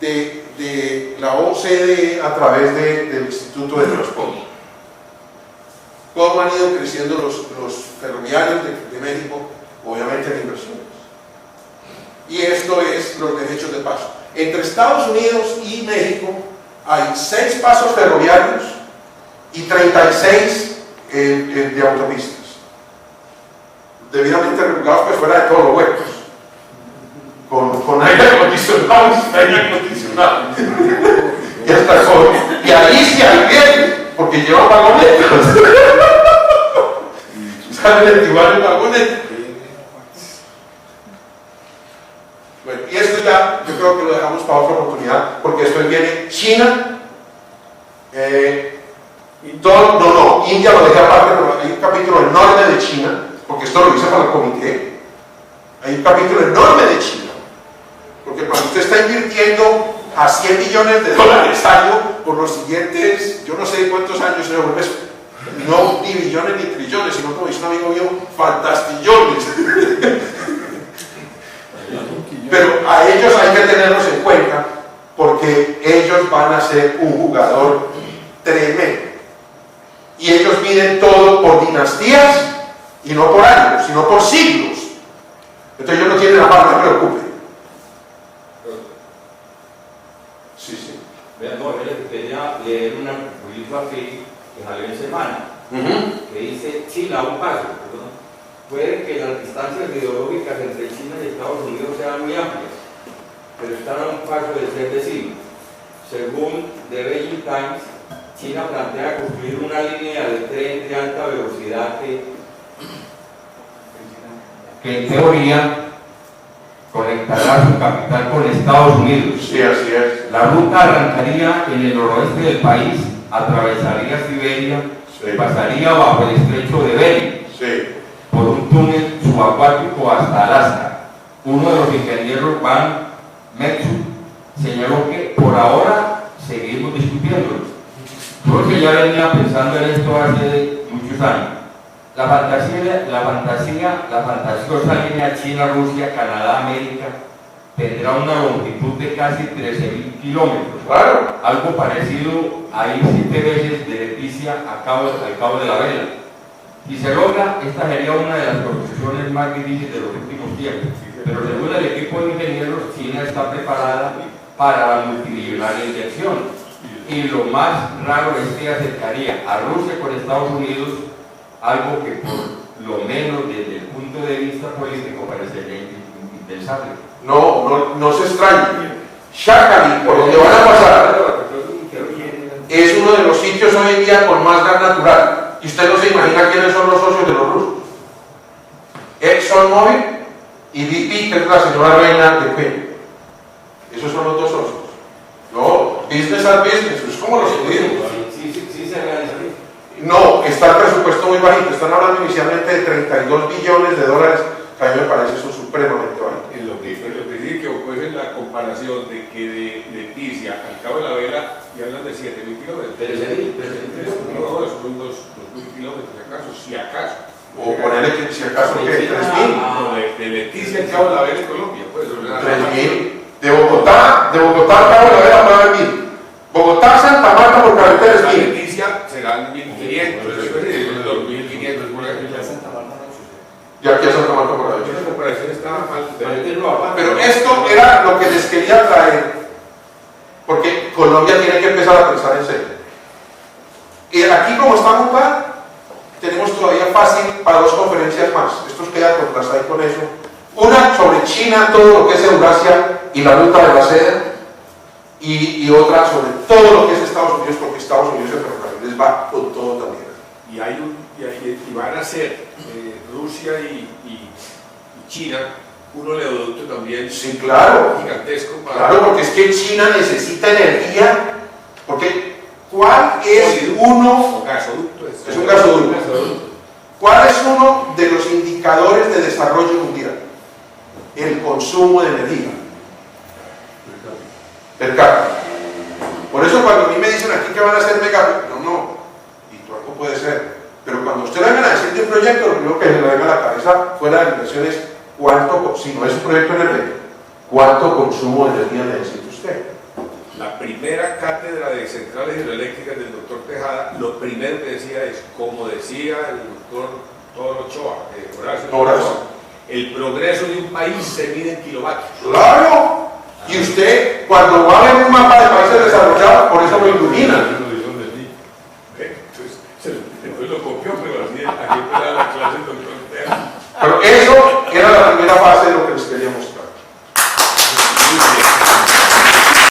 de la OCDE a través del Instituto de Transporte. Cómo han ido creciendo los ferroviarios de México, obviamente en inversiones. Y esto es los derechos de paso. Entre Estados Unidos y México hay 6 pasos ferroviarios y 36 de autopistas, debidamente regulados pues fuera de todos los huecos, con aire acondicionado y hasta y ahí sí hay bien, porque llevan vagonetas. Salen el igual el vagoneta. Bueno, y esto ya yo creo que lo dejamos para otra oportunidad, porque después viene China. India lo dejé aparte, pero hay un capítulo enorme de China, porque esto lo hice para el comité. Hay un capítulo enorme de China, porque cuando usted está invirtiendo a $100 billones año por los siguientes, yo no sé cuántos años se vuelve eso, no ni billones ni trillones, sino como dice un amigo mío, fantastillones. Pero a ellos hay que tenerlos en cuenta, porque ellos van a ser un jugador tremendo. Y ellos miden todo por dinastías y no por años, sino por siglos. Entonces ellos no tienen afán, no se preocupen. Sí. Vean, no, yo quería leer un artículo aquí que salió en semana, que dice China a un paso. Puede que las distancias ideológicas entre China y Estados Unidos sean muy amplias, pero están a un paso de ser vecinos. Según The Beijing Times, China plantea construir una línea de tren de alta velocidad que en teoría conectará su capital con Estados Unidos. Sí, así es. La ruta arrancaría en el noroeste del país, atravesaría Siberia, pasaría bajo el estrecho de Bering, por un túnel subacuático hasta Alaska. Uno de los ingenieros, Van Metsu, señaló que por ahora seguimos discutiendo. Yo que ya venía pensando en esto hace muchos años. La fantasiosa línea China-Rusia-Canadá-América tendrá una longitud de casi 13.000 kilómetros. Claro. Algo parecido a ir 7 veces de Leticia al Cabo de la Vela. Si se logra, esta sería una de las construcciones más difíciles de los últimos tiempos. Pero según el equipo de ingenieros, China está preparada para la multimillonaria inversión. Y lo más raro es que acercaría a Rusia con Estados Unidos, algo que por lo menos desde el punto de vista político parecería impensable. No se extrañe. Sakhalin, por donde van a pasar, es uno de los sitios hoy en día con más gas natural. Y usted no se imagina quiénes son los socios de los rusos. ExxonMobil y BP, que es la señora reina de Queen. Esos son los dos socios. No, business as business, es como los judíos. Sí, se realiza. No, está el presupuesto muy bajito. Están hablando inicialmente de $32 billones, que a mí me parece eso supremamente bajito. Lo que sí que ocurre es la comparación de que de Leticia al Cabo de la Vela y hablan de 7.000 kilómetros. No, son unos 2.000 kilómetros, si acaso. O ponerle que si acaso que 3.000. De Leticia al Cabo de la Vela en Colombia, pues. 3.000. De Bogotá al Cabo de la Vela para 1.000. Bogotá, Santa Marta por carretera es 1.000. Leticia serán 1.500, 2.500 por ejemplo. Y aquí a Santa Marta por ahí. Esa comparación estaba mal. Pero esto era lo que les quería traer, porque Colombia tiene que empezar a pensar en serio. Y aquí, como estamos acá, tenemos todavía fácil para 2 conferencias más. Esto queda contrastar con eso. Una sobre China, todo lo que es Eurasia y la ruta de la seda, y otra sobre todo lo que es Estados Unidos, porque Estados Unidos el ferrocarril les va con todo también. Y van a ser Rusia y China un oleoducto también. Sí, claro. Gigantesco. Claro, porque es que China necesita energía, porque ¿cuál es uno? Gasoducto. Es un gasoducto. ¿Cuál es uno de los indicadores de desarrollo mundial? El consumo de energía. per cápita. Por eso cuando a mí me dicen aquí que van a hacer mega, no, y tampoco puede ser. Pero cuando usted vengan a decir de un proyecto, lo primero que se le venga a la cabeza fuera de inversión es cuánto, si no es un proyecto energético, cuánto consumo de energía necesita usted. La primera cátedra de centrales hidroeléctricas del doctor Tejada, lo primero que decía es, como decía el doctor Toro Ochoa, Horacio, el progreso de un país se mide en kilovatios. ¡Claro! Y usted, cuando va a ver un mapa de países desarrollados, por eso lo ilumina. Después lo copió, pero así aquí fue la clase del doctor Tejada. Pero eso era la primera fase de